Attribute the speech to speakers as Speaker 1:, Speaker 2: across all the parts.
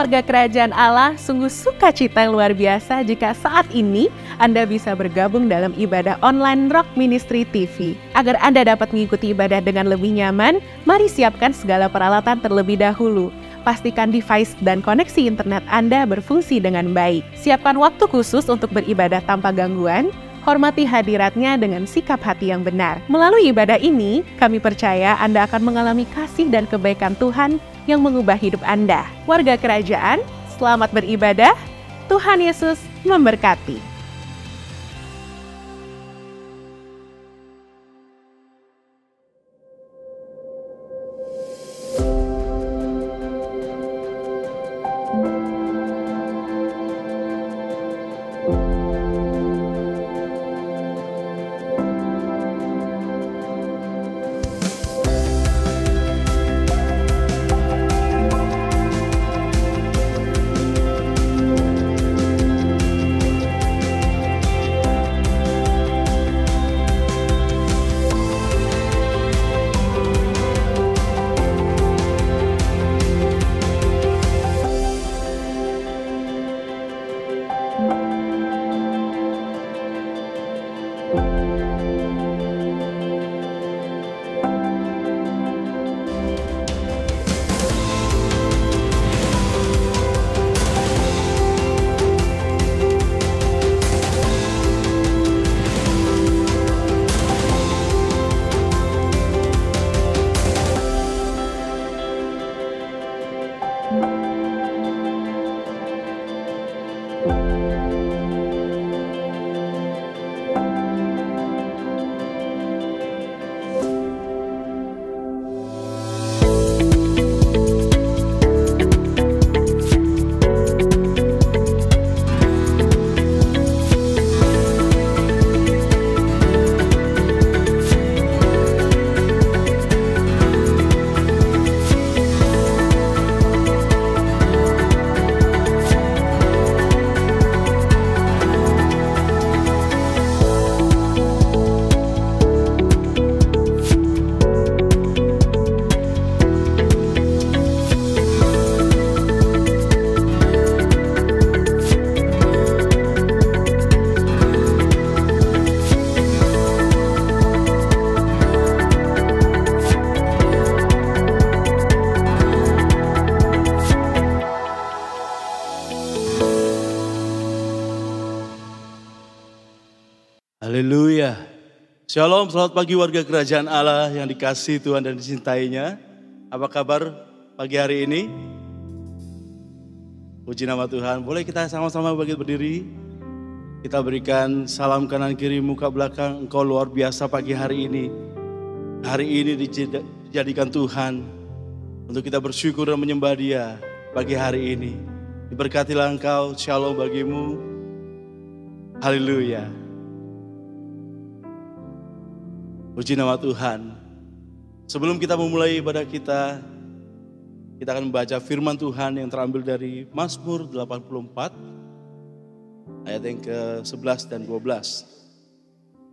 Speaker 1: warga kerajaan Allah, sungguh sukacita yang luar biasa jika saat ini Anda bisa bergabung dalam ibadah online Rock Ministry TV. Agar Anda dapat mengikuti ibadah dengan lebih nyaman, mari siapkan segala peralatan terlebih dahulu. Pastikan device dan koneksi internet Anda berfungsi dengan baik. Siapkan waktu khusus untuk beribadah tanpa gangguan. Hormati hadiratnya dengan sikap hati yang benar. Melalui ibadah ini, kami percaya Anda akan mengalami kasih dan kebaikan Tuhan yang mengubah hidup Anda. Warga kerajaan, selamat beribadah. Tuhan Yesus memberkati.
Speaker 2: Haleluya. Shalom, selamat pagi warga kerajaan Allah yang dikasihi Tuhan dan dicintainya. Apa kabar pagi hari ini? Puji nama Tuhan. Boleh kita sama-sama bangkit berdiri? Kita berikan salam kanan kiri muka belakang. Engkau luar biasa pagi hari ini. Hari ini dijadikan Tuhan untuk kita bersyukur dan menyembah Dia pagi hari ini. Diberkatilah engkau, shalom bagimu. Haleluya. Puji nama Tuhan. Sebelum kita memulai ibadah kita akan membaca firman Tuhan yang terambil dari Mazmur 84 ayat yang ke-11 dan 12.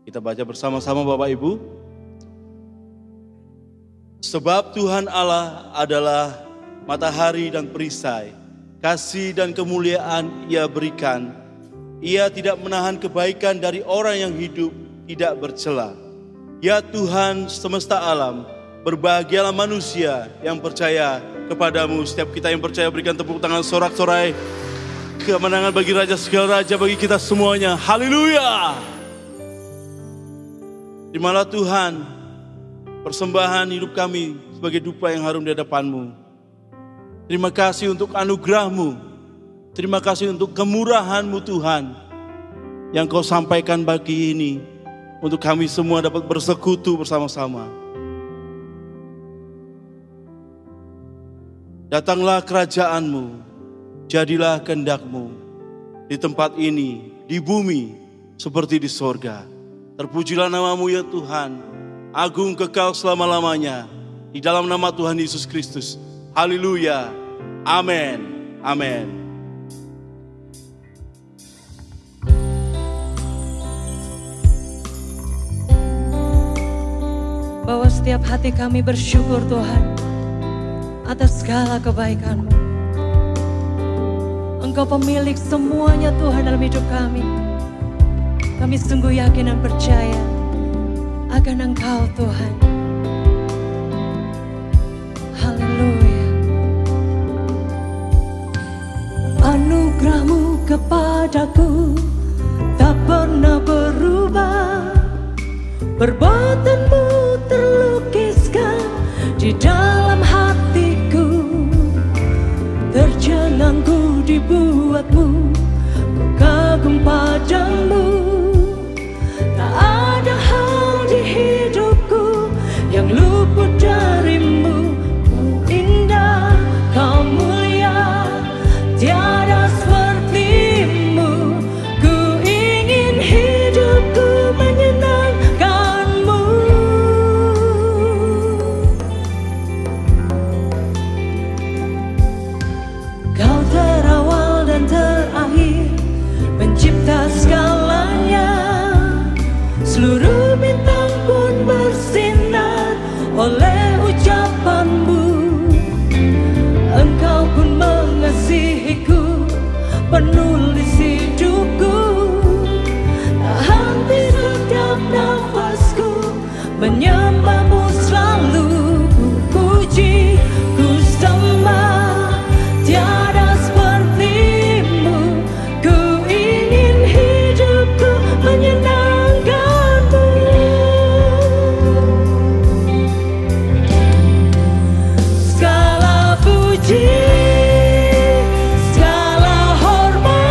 Speaker 2: Kita baca bersama-sama Bapak Ibu. Sebab Tuhan Allah adalah matahari dan perisai, kasih dan kemuliaan Ia berikan. Ia tidak menahan kebaikan dari orang yang hidup tidak bercela. Ya Tuhan semesta alam, berbahagialah manusia yang percaya kepadamu. Setiap kita yang percaya berikan tepuk tangan sorak-sorai. Kemenangan bagi Raja segala Raja, bagi kita semuanya. Haleluya. Terimalah Tuhan persembahan hidup kami sebagai dupa yang harum di hadapan-Mu. Terima kasih untuk anugerah-Mu. Terima kasih untuk kemurahan-Mu Tuhan yang Kau sampaikan pagi ini. Untuk kami semua dapat bersekutu bersama-sama. Datanglah kerajaan-Mu, jadilah kehendak-Mu di tempat ini, di bumi, seperti di sorga. Terpujilah nama-Mu ya Tuhan, agung kekal selama-lamanya, di dalam nama Tuhan Yesus Kristus. Haleluya, amin, amin.
Speaker 3: Bahwa setiap hati kami bersyukur Tuhan atas segala kebaikan-Mu. Engkau pemilik semuanya Tuhan dalam hidup kami. Kami sungguh yakin dan percaya akan Engkau Tuhan. Haleluya. Anugerah-Mu kepadaku tak pernah berubah. Perbuatan-Mu terlukiskan di dalam hatiku. Tercenangku dibuat-Mu, ku kagum padamu. Tak ada hal di hidupku yang luput dari-Mu. Kau indah, Kau mulia, tiada seperti-Mu. Ku ingin hidupku menyenangkan-Mu. Kau terawal dan terakhir, pencipta segalanya. Seluruh bintang pun bersinar oleh ucapan-Mu. Engkau pun mengasihiku, penulis hidupku. Tak henti setiap nafasku, menyembah-Mu selalu. Ku puji, ku sembah, tiada seperti-Mu. Ku ingin hidupku menyenangkan-Mu. Segala puji, segala hormat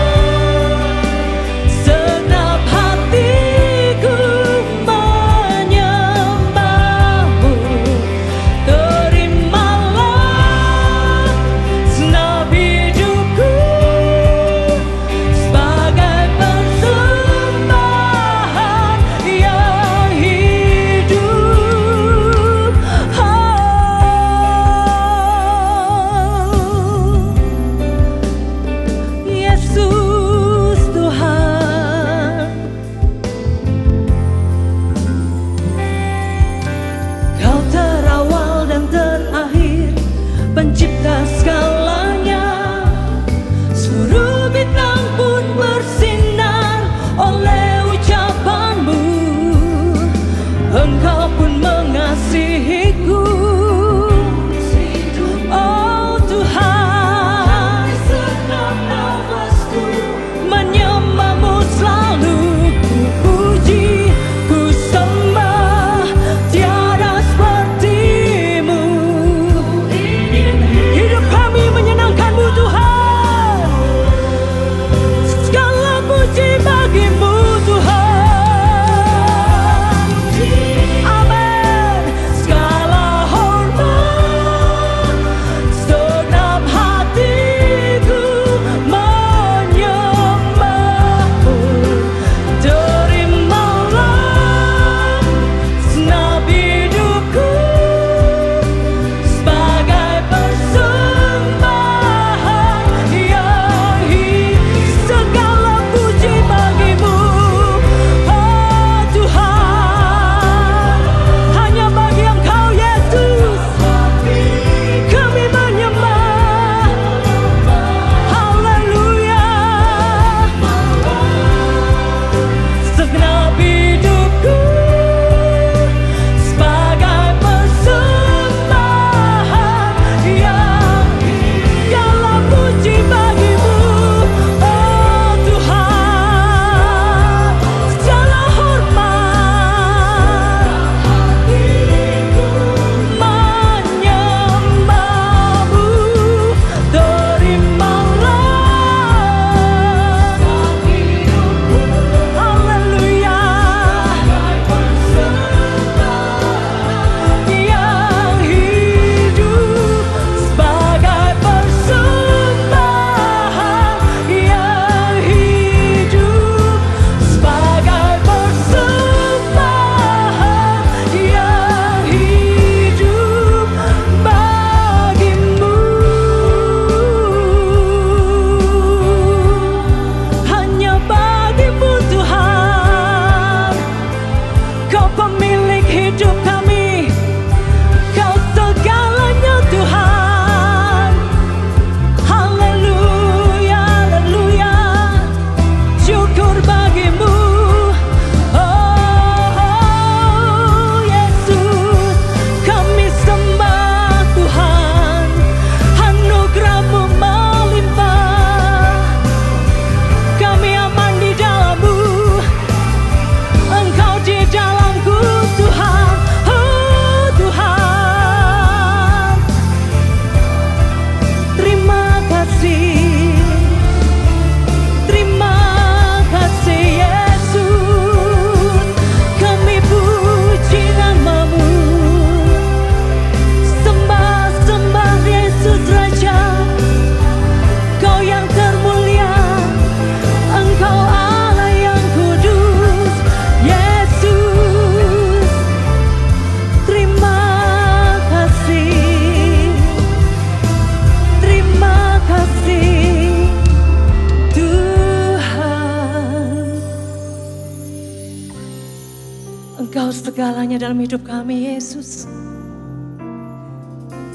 Speaker 3: dalam hidup kami, Yesus.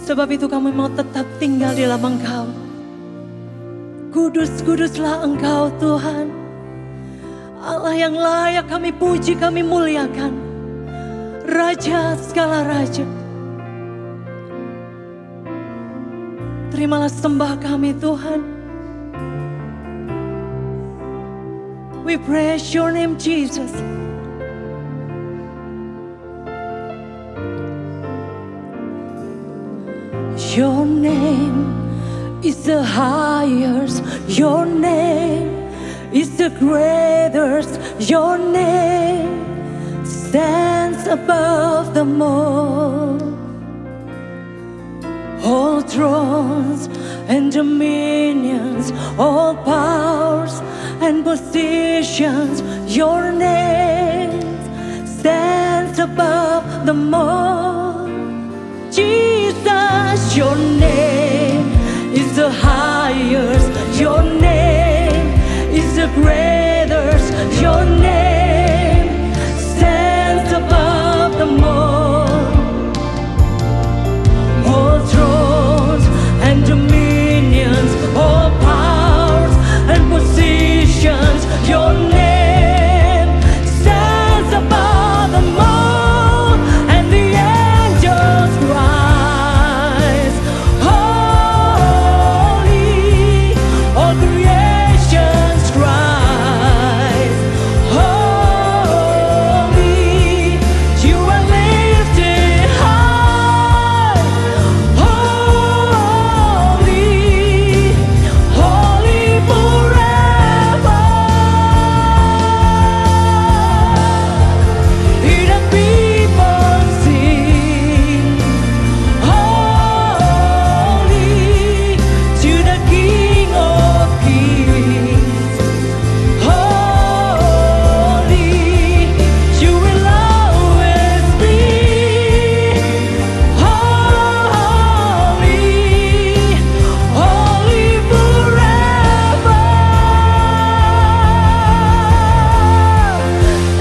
Speaker 3: Sebab itu kami mau tetap tinggal di dalam Engkau. Kudus-kuduslah Engkau Tuhan. Allah yang layak kami puji, kami muliakan. Raja segala raja. Terimalah sembah kami Tuhan. We praise your name Jesus. Your name is the highest. Your name is the greatest. Your name stands above them all. All thrones and dominions, all powers and positions, your name stands above them all. Jesus, your name is the highest. Your name is the greatest. Your name stands above them all. All thrones and dominions, all powers and positions, your name stands above them all. And the angels rise, holy, all creations cries, holy, you are lifted high, holy, holy forever. Hear the people sing, holy to the King of Kings. Holy, you will always be. Holy, holy forever.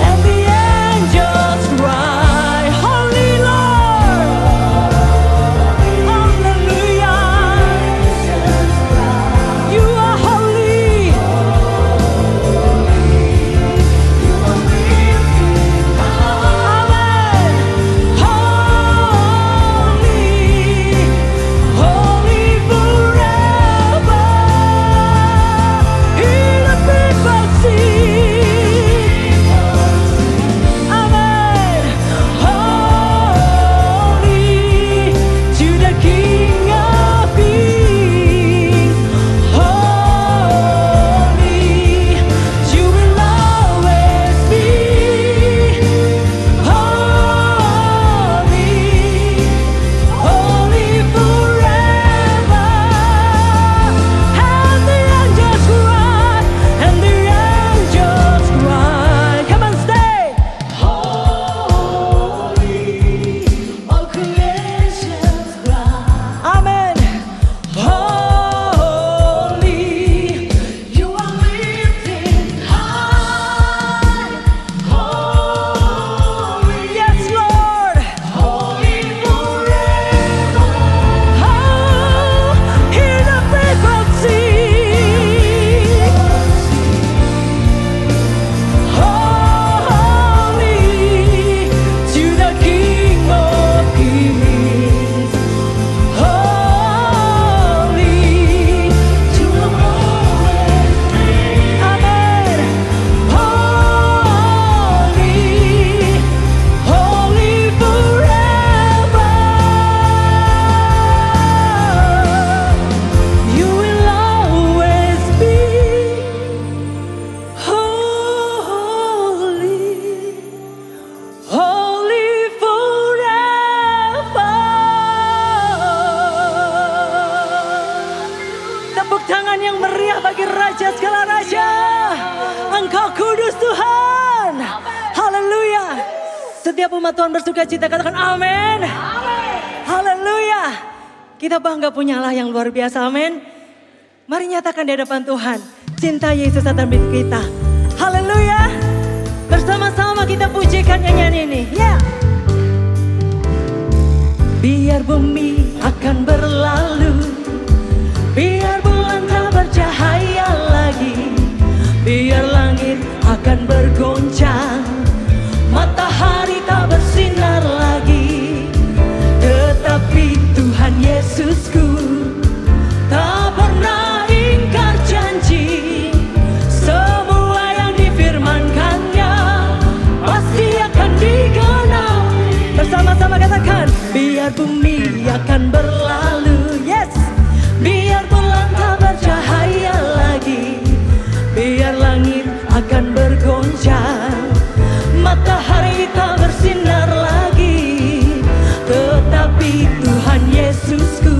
Speaker 3: And the angels cry, Holy Lord, hallelujah. You are holy. Amen. Holy, holy forever. Hear the people sing. Amen. Holy to the King of Kings. Holy, you will always be. Holy, holy forever. And the angels cry, and the angels cry. Come on, stay. Holy, all creations cry. Amen. Holy, you are lifted high. Holy, yes, Lord. Holy forever. Oh, hear the people sing. Holy to the King of Kings. Holy to the always be. Amen. Holy, holy forever. You will always be. Holy, holy forever. Tepuk tangan yang meriah bagi Raja segala Raja. Engkau kudus Tuhan. Haleluya. Setiap umat Tuhan bersuka cita katakan amin. Haleluya. Kita bangga punya Allah yang luar biasa, amin. Mari nyatakan di hadapan Tuhan. Cinta Yesus akan hidup kita. Haleluya. Bersama-sama kita pujikan nyanyian ini. Ya. Biar bumi akan berlalu, biar bulan tak bercahaya lagi, biar langit akan bergoncang, matahari tak bersinar lagi. Tetapi Tuhan Yesusku tak pernah ingkar janji. Semua yang difirmankannya pasti akan digenapi. Bersama-sama katakan, biar bumi akan berlalu, yes, biar bulan tak bercahaya lagi, biar langit akan bergoncang, matahari tak bersinar lagi. Tetapi Tuhan Yesusku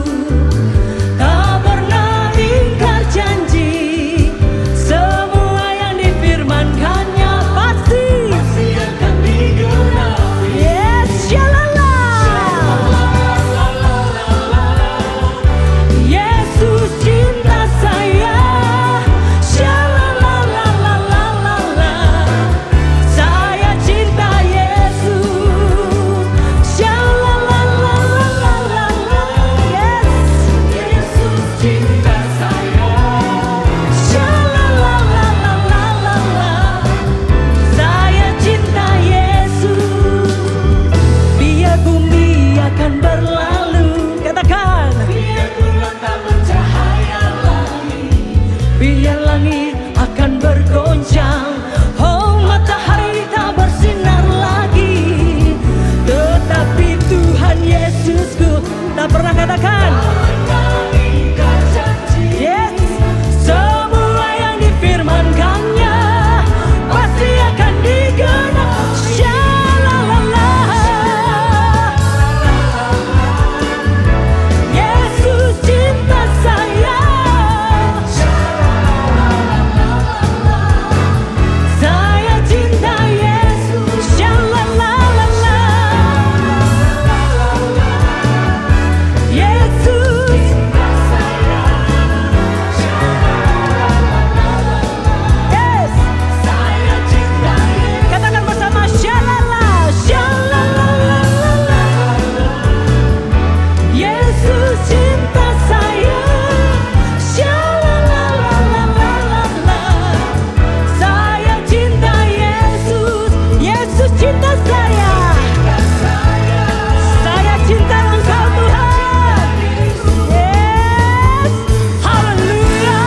Speaker 3: tak pernah ingkar janji. Semua yang difirmankannya pasti akan digenapi. Yes, shalala. Yesus cinta saya, shalala. Saya cinta Yesus, shalala. Yes, Yesus cinta saya, shalala. Saya cinta Yesus. Biar bumi akan berlalu, katakan, biar bulan tak bercahaya lagi, biar langit akan bergoncang, oh matahari tak bersinar lagi. Tetapi Tuhan Yesusku tak pernah katakan, yes, semua yang difirmankannya pasti akan digenapi. Shalala. Yesus cinta saya, saya cinta Yesus, shalala. Yesus cinta saya, yes, saya cinta Yesus. Katakan bersama, shalala. Yesus cinta saya, shalala. Saya cinta Yesus, Yesus cinta saya. Saya cinta Engkau Tuhan. Yes, haleluya,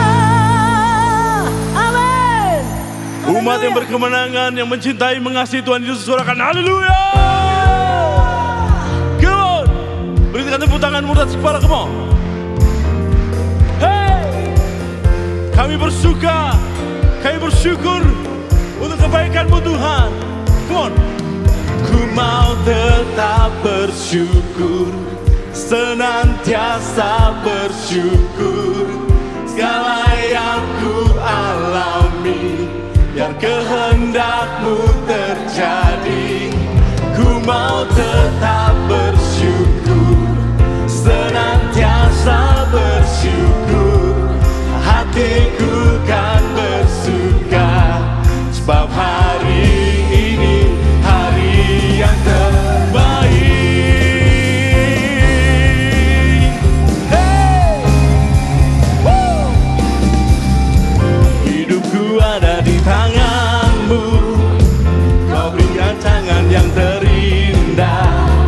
Speaker 3: amin.
Speaker 2: Umat yang berkemenangan, yang mencintai, mengasihi Tuhan Yesus, suarakan haleluya. Come on. Berikan tepuk tangan murah kepala, come on. Hey, kami bersuka, kami bersyukur untuk kebaikan-Mu Tuhan. Come on. Ku mau tetap bersyukur, senantiasa bersyukur. Segala yang ku alami, biar kehendak-Mu terjadi. Ku mau tetap bersyukur, senantiasa bersyukur. Hatiku kan bersuka, sebab hari ini hari yang terbaik. Hey! Woo! Hidupku ada di tangan-Mu, Kau berikan tangan yang terindah.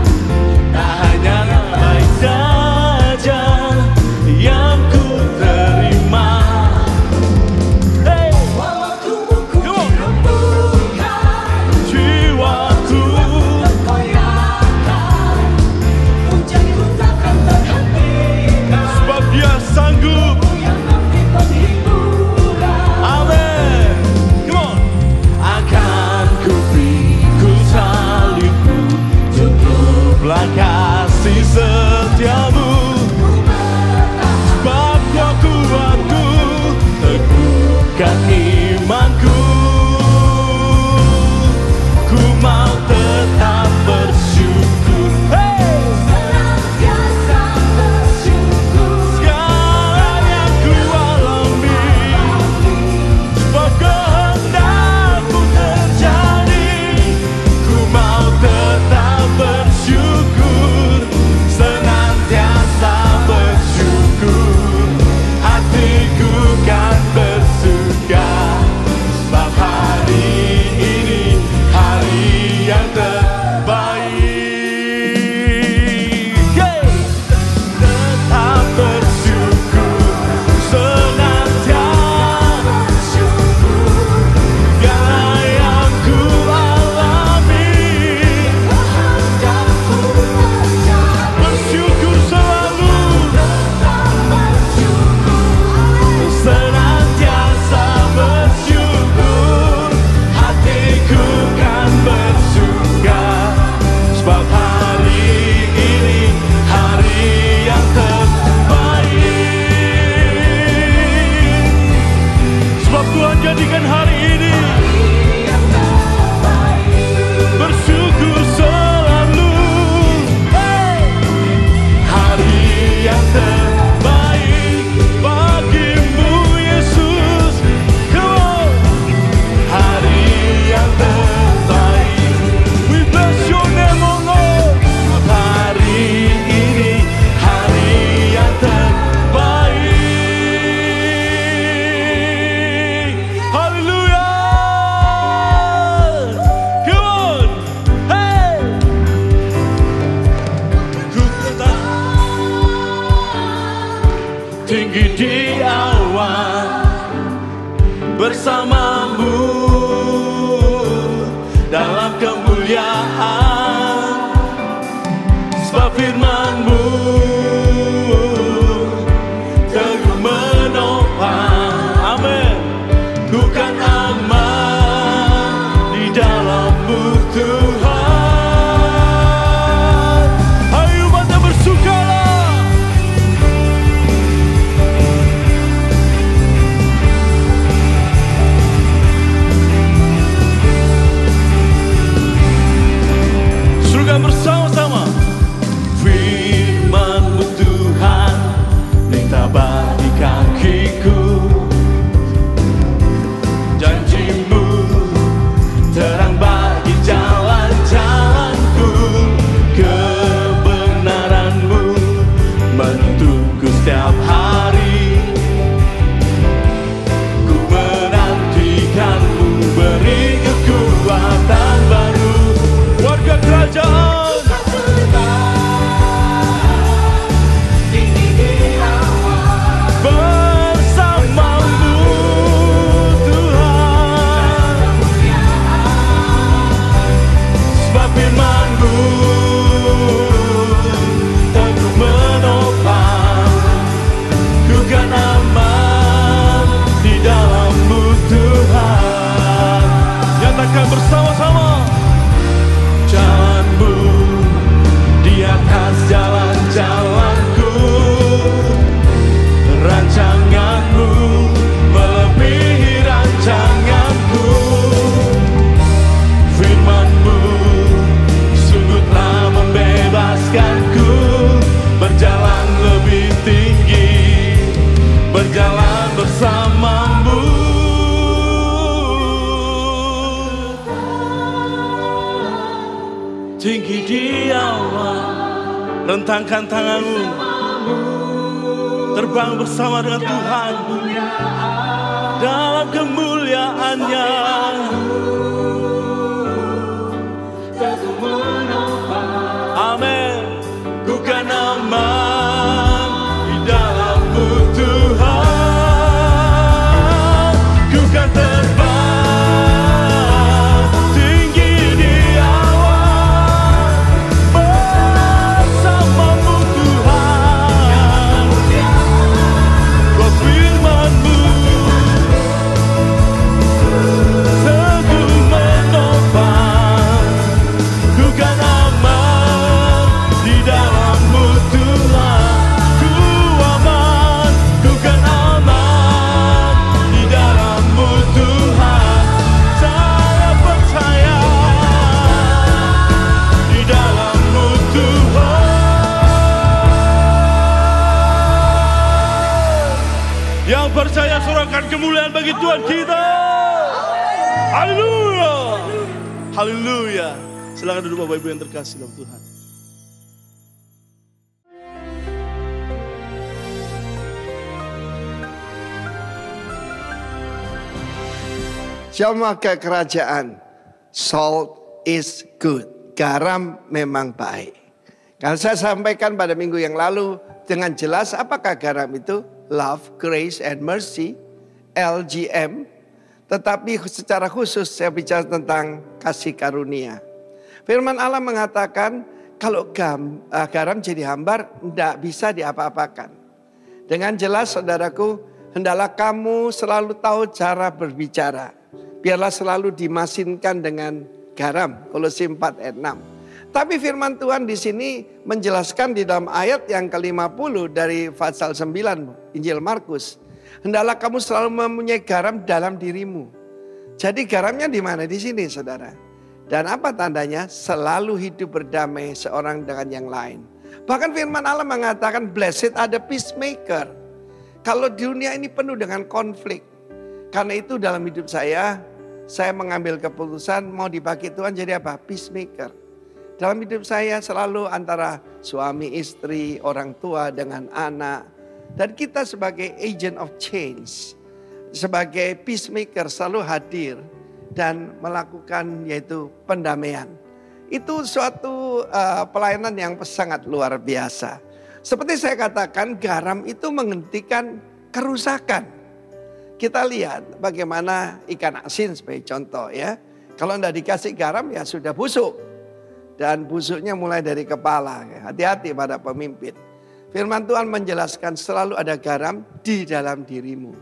Speaker 2: tinggi di awan bersamamu dalam kemuliaan, sebab firman-Mu teguh menopang. Amin. Ku kan aman di dalam-Mu Tuhan. Ayo umatnya bersukalah. Suruhkan bersama-sama. Firman-Mu Tuhan, minta bagi kakiku. Janji-Mu terang bagi jalan-jalanku. Kebenaran-Mu menuntunku setiap hari. Ku menantikan-Mu, beri kekuatan baru. Warga kerajaan bersama-Mu Tuhan, sebab firman-Mu teguh menopang. Ku kan aman di dalam-Mu Tuhan. Nyatakan bersama-sama. Jalan-Mu di atas jalan-jalanku, rancangan-Mu melebihi rancanganku. Firman-Mu sungguh telah membebaskanku, berjalan lebih tinggi, berjalan bersama-Mu. Tinggi di awan, rentangkan tangan-Mu, terbang bersama dengan Tuhan dalam kemuliaan-Nya. Amin. Ku kan aman di dalam-Mu Tuhan. Ku kan terbang tinggi di awan bersama-Mu Tuhan. Buat firman-Mu teguh menopang. Ku kan aman di dalam-Mu Tuhan. Ku aman, ku kan aman di dalam-Mu Tuhan. Saya percaya di dalam-Mu Tuhan. Yang percaya sorakan kemuliaan bagi Tuhan kita. Haleluya. Haleluya. Silakan duduk Bapak Ibu yang terkasih dalam Tuhan.
Speaker 4: Jamaah kerajaan, salt is good. Garam memang baik. Kalau saya sampaikan pada minggu yang lalu dengan jelas apakah garam itu? Love, grace, and mercy, LGM. Tetapi secara khusus saya bicara tentang kasih karunia. Firman Allah mengatakan kalau garam jadi hambar tidak bisa diapa-apakan. Dengan jelas saudaraku, hendaklah kamu selalu tahu cara berbicara. Biarlah selalu dimasinkan dengan garam. Kolose 4 ayat 6. Tapi firman Tuhan di sini menjelaskan di dalam ayat yang ke-50 dari pasal 9 Injil Markus. Hendaklah kamu selalu mempunyai garam dalam dirimu. Jadi garamnya di mana? Di sini saudara. Dan apa tandanya? Selalu hidup berdamai seorang dengan yang lain. Bahkan firman Allah mengatakan blessed are the peacemaker. Kalau dunia ini penuh dengan konflik. Karena itu dalam hidup saya mengambil keputusan mau dipakai Tuhan jadi apa? Peacemaker. Dalam hidup saya selalu antara suami, istri, orang tua dengan anak. Dan kita sebagai agent of change. Sebagai peacemaker selalu hadir dan melakukan yaitu pendamaian. Itu suatu pelayanan yang sangat luar biasa. Seperti saya katakan, garam itu menghentikan kerusakan. Kita lihat bagaimana ikan asin sebagai contoh ya. Kalau tidak dikasih garam ya sudah busuk. Dan busuknya mulai dari kepala. Hati-hati pada pemimpin. Firman Tuhan menjelaskan selalu ada garam di dalam dirimu.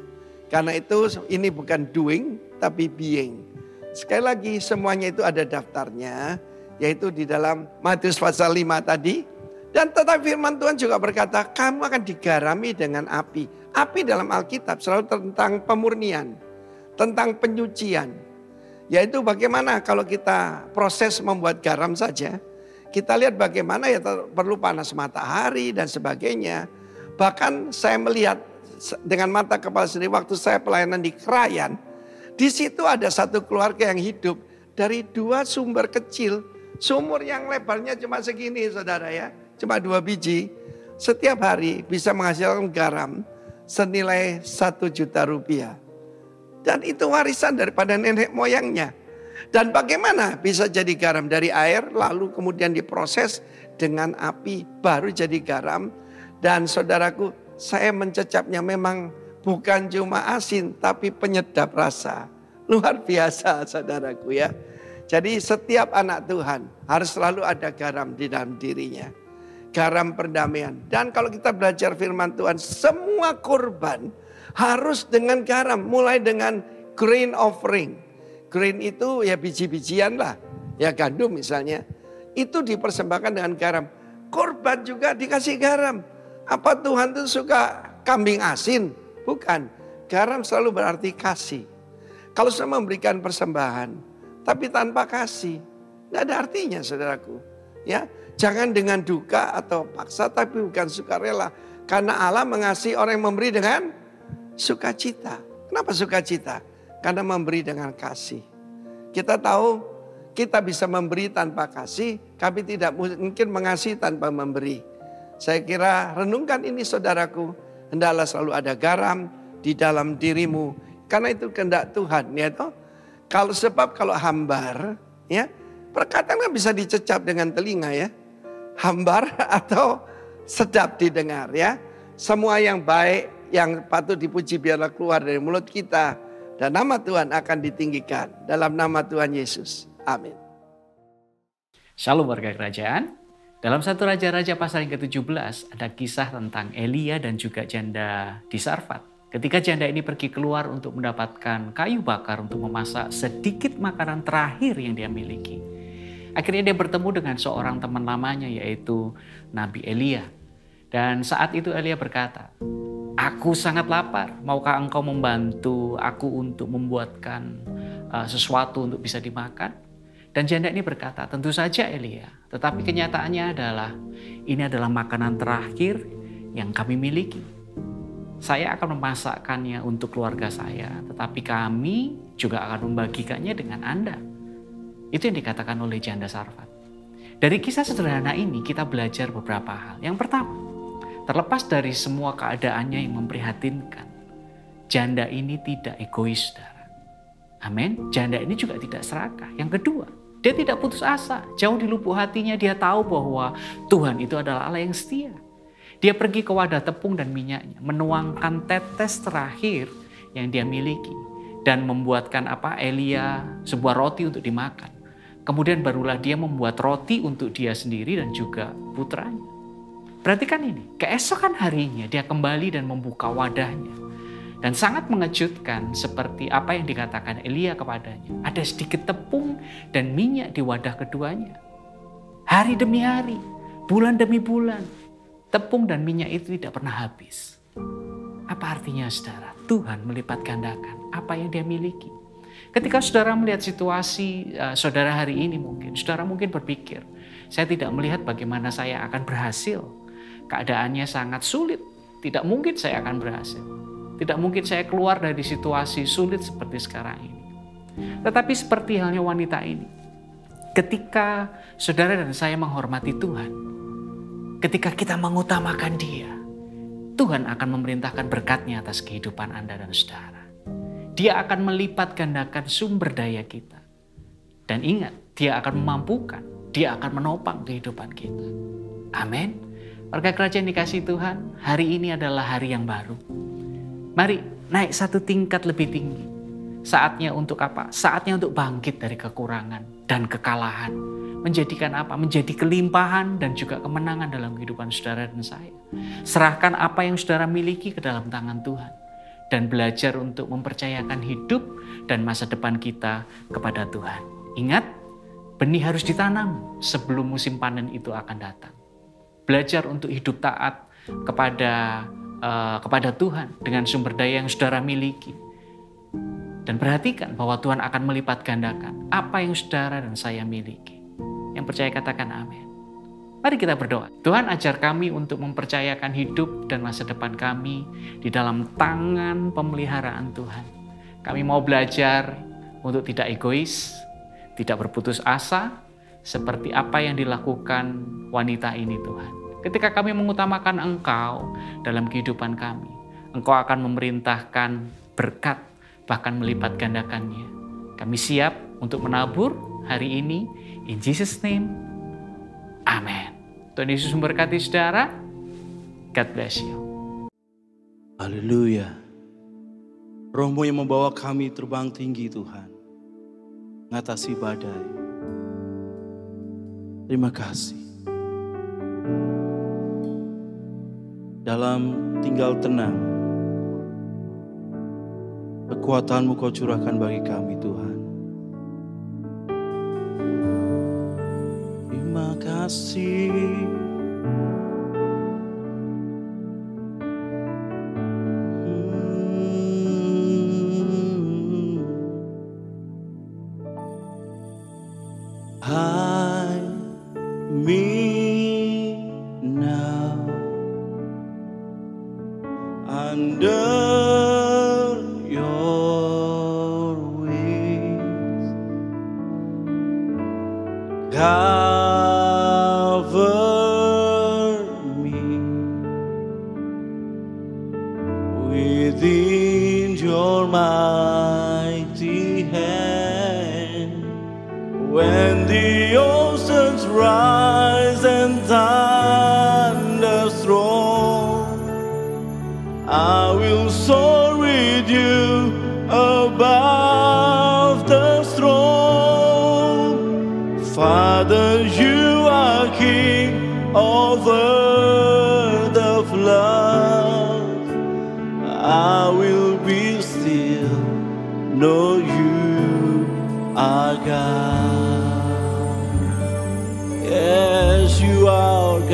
Speaker 4: Karena itu ini bukan doing tapi being. Sekali lagi semuanya itu ada daftarnya. Yaitu di dalam Matius pasal 5 tadi. Dan tetapi firman Tuhan juga berkata, kamu akan digarami dengan api. Api dalam Alkitab selalu tentang pemurnian, tentang penyucian. Yaitu bagaimana kalau kita proses membuat garam saja. Kita lihat bagaimana ya perlu panas matahari dan sebagainya. Bahkan saya melihat dengan mata kepala sendiri waktu saya pelayanan di Krayan. Di situ ada satu keluarga yang hidup dari 2 sumber kecil. Sumur yang lebarnya cuma segini saudara ya. Cuma 2 biji, setiap hari bisa menghasilkan garam senilai 1 juta rupiah. Dan itu warisan daripada nenek moyangnya. Dan bagaimana bisa jadi garam dari air lalu kemudian diproses dengan api baru jadi garam. Dan saudaraku, saya mencecapnya memang bukan cuma asin tapi penyedap rasa. Luar biasa saudaraku ya. Jadi setiap anak Tuhan harus selalu ada garam di dalam dirinya. Garam perdamaian. Dan kalau kita belajar firman Tuhan, semua kurban harus dengan garam. Mulai dengan grain offering. Grain itu ya biji-bijian lah. Ya gandum misalnya. Itu dipersembahkan dengan garam. Kurban juga dikasih garam. Apa Tuhan itu suka kambing asin? Bukan. Garam selalu berarti kasih. Kalau sudah memberikan persembahan, tapi tanpa kasih, tidak ada artinya saudaraku. Ya, jangan dengan duka atau paksa tapi bukan sukarela. Karena Allah mengasihi orang yang memberi dengan sukacita. Kenapa sukacita? Karena memberi dengan kasih. Kita tahu kita bisa memberi tanpa kasih, kami tidak mungkin mengasihi tanpa memberi. Saya kira renungkan ini saudaraku. Hendaklah selalu ada garam di dalam dirimu. Karena itu kehendak Tuhan. Ya toh? Kalau hambar, ya perkataan bisa dicecap dengan telinga ya. Hambar atau sedap didengar ya. Semua yang baik, yang patut dipuji biarlah keluar dari mulut kita. Dan nama Tuhan akan ditinggikan dalam nama Tuhan Yesus. Amin.
Speaker 5: Shalom warga kerajaan. Dalam 1 Raja-Raja pasal yang ke-17 ada kisah tentang Elia dan juga janda di Sarfat. Ketika janda ini pergi keluar untuk mendapatkan kayu bakar untuk memasak sedikit makanan terakhir yang dia miliki. Akhirnya dia bertemu dengan seorang teman lamanya yaitu Nabi Elia. Dan saat itu Elia berkata, "Aku sangat lapar, maukah engkau membantu aku untuk membuatkan sesuatu untuk bisa dimakan?" Dan janda ini berkata, "Tentu saja Elia, tetapi kenyataannya adalah ini adalah makanan terakhir yang kami miliki. Saya akan memasakkannya untuk keluarga saya, tetapi kami juga akan membagikannya dengan Anda." Itu yang dikatakan oleh janda Sarfat. Dari kisah sederhana ini kita belajar beberapa hal. Yang pertama, terlepas dari semua keadaannya yang memprihatinkan, janda ini tidak egois, saudara. Amin. Janda ini juga tidak serakah. Yang kedua, dia tidak putus asa. Jauh di lubuk hatinya dia tahu bahwa Tuhan itu adalah Allah yang setia. Dia pergi ke wadah tepung dan minyaknya, menuangkan tetes terakhir yang dia miliki dan membuatkan Elia sebuah roti untuk dimakan. Kemudian barulah dia membuat roti untuk dia sendiri dan juga putranya. Perhatikan ini, keesokan harinya dia kembali dan membuka wadahnya. Dan sangat mengejutkan seperti apa yang dikatakan Elia kepadanya. Ada sedikit tepung dan minyak di wadah keduanya. Hari demi hari, bulan demi bulan, tepung dan minyak itu tidak pernah habis. Apa artinya saudara? Tuhan melipat gandakan apa yang dia miliki. Ketika saudara melihat situasi saudara hari ini saudara mungkin berpikir, saya tidak melihat bagaimana saya akan berhasil. Keadaannya sangat sulit, tidak mungkin saya akan berhasil. Tidak mungkin saya keluar dari situasi sulit seperti sekarang ini. Tetapi seperti halnya wanita ini, ketika saudara dan saya menghormati Tuhan, ketika kita mengutamakan Dia, Tuhan akan memerintahkan berkat-Nya atas kehidupan Anda dan saudara. Dia akan melipat gandakan sumber daya kita. Dan ingat, Dia akan memampukan, Dia akan menopang kehidupan kita. Amin. Warga kerajaan dikasih Tuhan, hari ini adalah hari yang baru. Mari naik satu tingkat lebih tinggi. Saatnya untuk apa? Saatnya untuk bangkit dari kekurangan dan kekalahan. Menjadikan apa? Menjadi kelimpahan dan juga kemenangan dalam kehidupan saudara dan saya. Serahkan apa yang saudara miliki ke dalam tangan Tuhan. Dan belajar untuk mempercayakan hidup dan masa depan kita kepada Tuhan. Ingat, benih harus ditanam sebelum musim panen itu akan datang. Belajar untuk hidup taat kepada Tuhan dengan sumber daya yang saudara miliki. Dan perhatikan bahwa Tuhan akan melipat gandakan apa yang saudara dan saya miliki. Yang percaya katakan amin. Mari kita berdoa. Tuhan, ajar kami untuk mempercayakan hidup dan masa depan kami di dalam tangan pemeliharaan Tuhan. Kami mau belajar untuk tidak egois, tidak berputus asa, seperti apa yang dilakukan wanita ini Tuhan. Ketika kami mengutamakan Engkau dalam kehidupan kami, Engkau akan memerintahkan berkat, bahkan melipat gandakannya. Kami siap untuk menabur hari ini. In Jesus' name, amin. Tuhan Yesus memberkati saudara. God bless you.
Speaker 2: Haleluya. Roh-Mu yang membawa kami terbang tinggi Tuhan. Mengatasi badai. Terima kasih. Dalam tinggal tenang, kekuatan-Mu Kau curahkan bagi kami Tuhan. Terima kasih. Hide me now under your wings. Cover me within your mighty hand. When the oceans rise and thunders roll, I will soar with you above the storm. Father, you are King over the flood. I will be still, know you are God. Yes, you are God.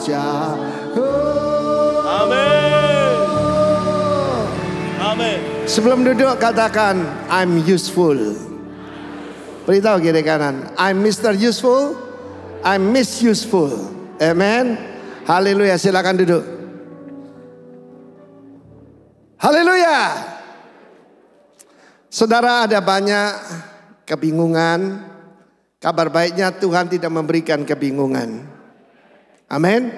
Speaker 4: Indonesia.
Speaker 2: Amin. Amin.
Speaker 4: Sebelum duduk katakan, I'm useful. Beritahu kiri kanan, I'm Mr. Useful, I'm Miss Useful. Amen. Haleluya, silakan duduk. Haleluya. Saudara, ada banyak kebingungan. Kabar baiknya Tuhan tidak memberikan kebingungan. Amin.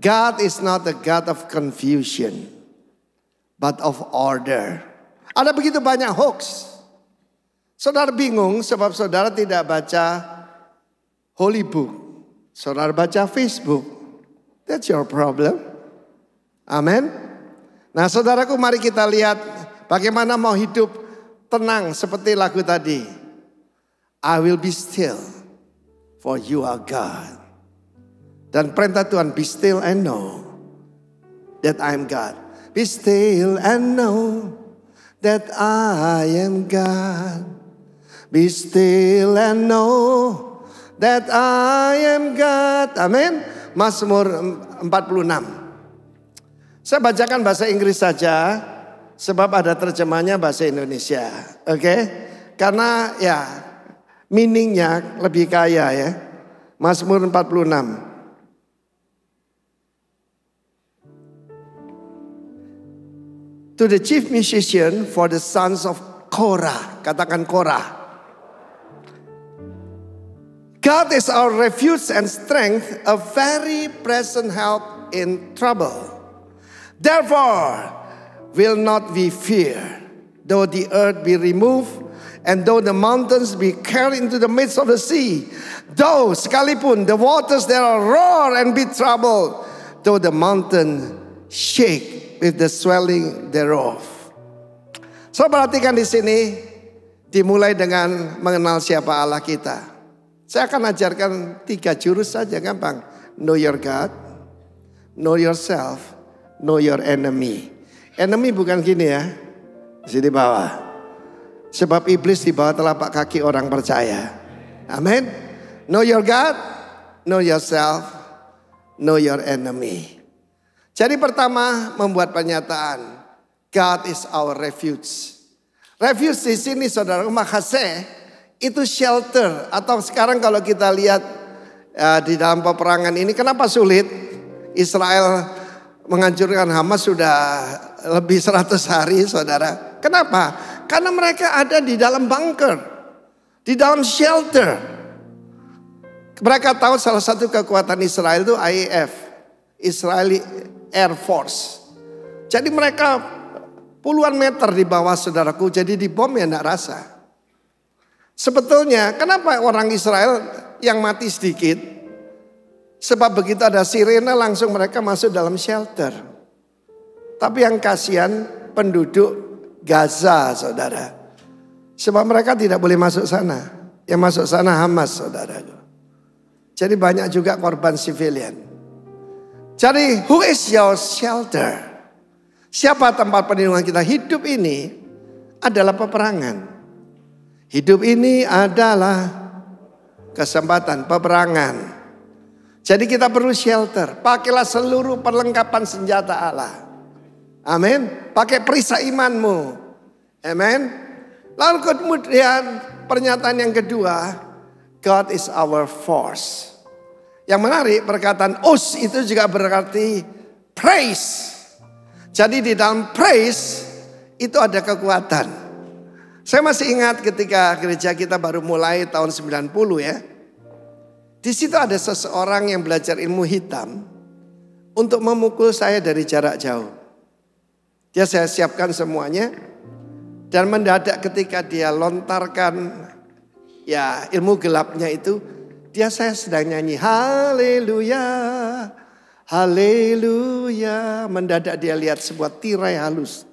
Speaker 4: God is not a God of confusion, but of order. Ada begitu banyak hoax. Saudara bingung sebab saudara tidak baca Holy Book. Saudara baca Facebook. That's your problem. Amin. Nah saudaraku, mari kita lihat bagaimana mau hidup tenang seperti lagu tadi. I will be still, for you are God. Dan perintah Tuhan, be still and know that I am God. Be still and know that I am God. Be still and know that I am God. Amin. Mazmur 46. Saya bacakan bahasa Inggris saja, sebab ada terjemahnya bahasa Indonesia. Oke? Karena ya meaningnya lebih kaya ya. Mazmur 46. To the chief musician for the sons of Korah. Katakan Korah. God is our refuge and strength, a very present help in trouble. Therefore will not we fear, though the earth be removed, and though the mountains be carried into the midst of the sea, though sekalipun the waters thereof roar and be troubled, though the mountain shake with the swelling thereof. So perhatikan di sini dimulai dengan mengenal siapa Allah kita. Saya akan ajarkan 3 jurus saja, gampang. Know your God, know yourself, know your enemy. Enemy bukan gini ya, di sini bawah. Sebab iblis di bawah telapak kaki orang percaya. Amin. Know your God, know yourself, know your enemy. Jadi pertama membuat pernyataan, God is our refuge. Refuge di sini saudara, mahaseh itu shelter. Atau sekarang kalau kita lihat di dalam peperangan ini, kenapa sulit? Israel menghancurkan Hamas sudah lebih 100 hari saudara. Kenapa? Karena mereka ada di dalam bunker, di dalam shelter. Mereka tahu salah satu kekuatan Israel itu IAF, Israeli Air Force. Jadi mereka puluhan meter di bawah saudaraku, jadi dibom ya enggak rasa. Sebetulnya kenapa orang Israel yang mati sedikit? Sebab begitu ada sirene langsung mereka masuk dalam shelter. Tapi yang kasihan penduduk Gaza saudara. Sebab mereka tidak boleh masuk sana. Yang masuk sana Hamas saudara. Jadi banyak juga korban civilian. Jadi who is your shelter? Siapa tempat perlindungan kita? Hidup ini adalah peperangan. Hidup ini adalah kesempatan peperangan. Jadi kita perlu shelter. Pakailah seluruh perlengkapan senjata Allah. Amin. Pakai perisai imanmu. Amin. Lalu kemudian pernyataan yang kedua, God is our force. Yang menarik perkataan us itu juga berarti praise. Jadi di dalam praise itu ada kekuatan. Saya masih ingat ketika gereja kita baru mulai tahun 90 ya. Di situ ada seseorang yang belajar ilmu hitam untuk memukul saya dari jarak jauh. Dia saya siapkan semuanya dan mendadak ketika dia lontarkan ya ilmu gelapnya itu, dia saya sedang nyanyi haleluya, haleluya. Mendadak dia lihat sebuah tirai halus.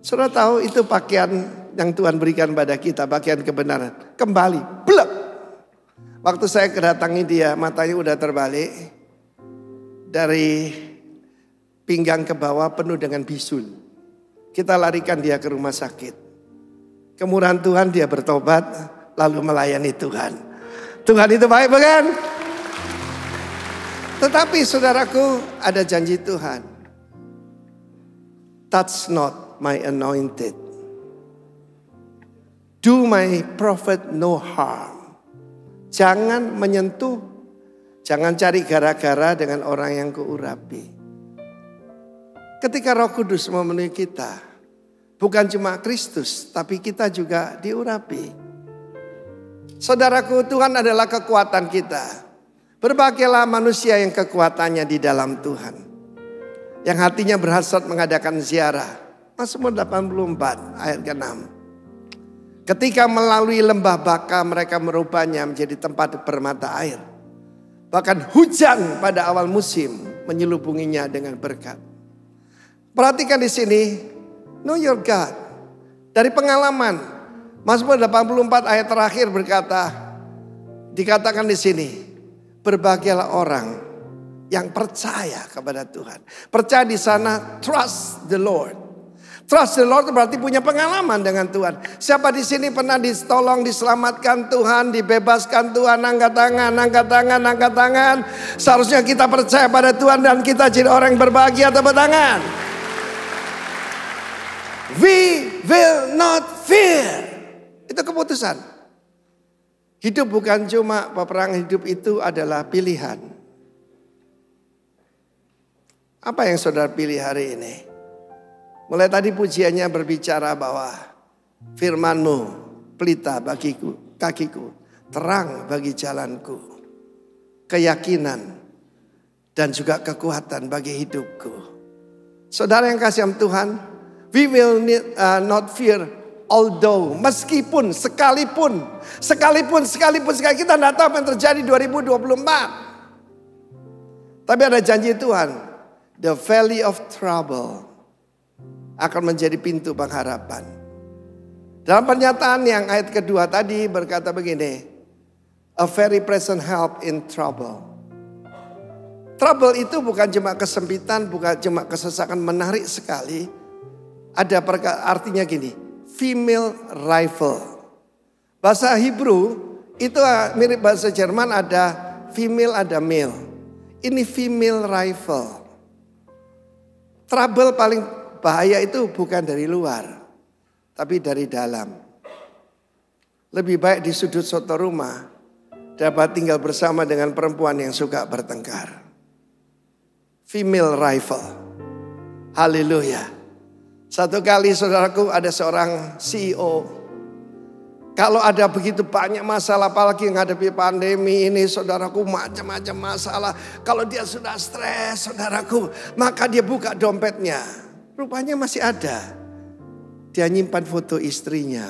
Speaker 4: Saudara tahu itu pakaian yang Tuhan berikan pada kita, pakaian kebenaran. Kembali, blek. Waktu saya kedatangi dia, matanya udah terbalik. Dari pinggang ke bawah penuh dengan bisul. Kita larikan dia ke rumah sakit. Kemurahan Tuhan dia bertobat, lalu melayani Tuhan. Tuhan itu baik bukan? Tetapi saudaraku, ada janji Tuhan. Touch not my anointed. Do my prophet no harm. Jangan menyentuh, jangan cari gara-gara dengan orang yang kuurapi. Ketika Roh Kudus memenuhi kita, bukan cuma Kristus, tapi kita juga diurapi. Saudaraku, Tuhan adalah kekuatan kita. Berbahagialah manusia yang kekuatannya di dalam Tuhan, yang hatinya berhasrat mengadakan ziarah. Mazmur 84 ayat ke-6. Ketika melalui lembah Baka, mereka merubahnya menjadi tempat bermata air. Bahkan hujan pada awal musim menyelubunginya dengan berkat. Perhatikan di sini, know your God. Dari pengalaman, Mazmur 84 ayat terakhir berkata, dikatakan di sini, berbahagialah orang yang percaya kepada Tuhan. Percaya di sana, trust the Lord. Trust the Lord berarti punya pengalaman dengan Tuhan. Siapa di sini pernah ditolong, diselamatkan Tuhan, dibebaskan Tuhan? Angkat tangan, angkat tangan, angkat tangan. Seharusnya kita percaya pada Tuhan dan kita jadi orang yang berbahagia. Tepuk tangan. We will not fear. Itu keputusan. Hidup bukan cuma peperangan, hidup itu adalah pilihan. Apa yang saudara pilih hari ini? Mulai tadi pujiannya berbicara bahwa firman-Mu pelita bagiku, kakiku, terang bagi jalanku, keyakinan dan juga kekuatan bagi hidupku. Saudara yang kasih Tuhan, we will not fear, although, meskipun, sekalipun kita tidak tahu apa yang terjadi 2024. Tapi ada janji Tuhan, the valley of trouble akan menjadi pintu pengharapan. Dalam pernyataan yang ayat kedua tadi berkata begini, a very present help in trouble. Trouble itu bukan cuma kesempitan, bukan cuma kesesakan, menarik sekali. Ada artinya gini, female rival. Bahasa Hebrew itu mirip bahasa Jerman, ada female ada male. Ini female rival. Trouble paling bahaya itu bukan dari luar, tapi dari dalam. Lebih baik di sudut soto rumah dapat tinggal bersama dengan perempuan yang suka bertengkar. Female rival. Haleluya. Satu kali saudaraku ada seorang CEO. Kalau ada begitu banyak masalah, apalagi menghadapi pandemi ini, saudaraku, macam-macam masalah. Kalau dia sudah stres, saudaraku, maka dia buka dompetnya. Rupanya masih ada. Dia nyimpan foto istrinya.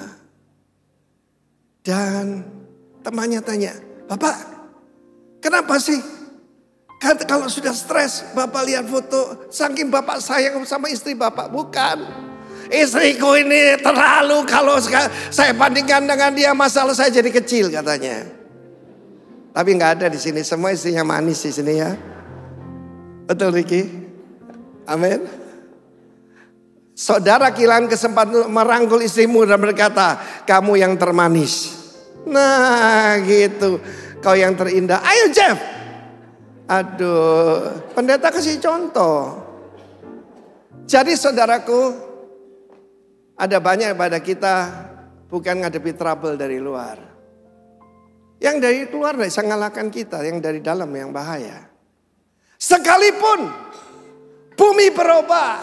Speaker 4: Dan temannya tanya, Bapak, kenapa sih? Kalau sudah stres, Bapak lihat foto, saking Bapak sayang sama istri Bapak. Bukan. Istriku ini terlalu, kalau saya bandingkan dengan dia, masalah saya jadi kecil katanya. Tapi nggak ada di sini, semua istrinya manis di sini ya. Betul Ricky? Amin. Saudara kehilangan kesempatan merangkul istrimu dan berkata, kamu yang termanis. Nah gitu, kau yang terindah. Ayo Jeff. Aduh, pendeta kasih contoh. Jadi saudaraku, ada banyak pada kita bukan ngadepi trouble dari luar. Yang dari luar tidak bisa ngalahkan kita, yang dari dalam yang bahaya. Sekalipun bumi berubah,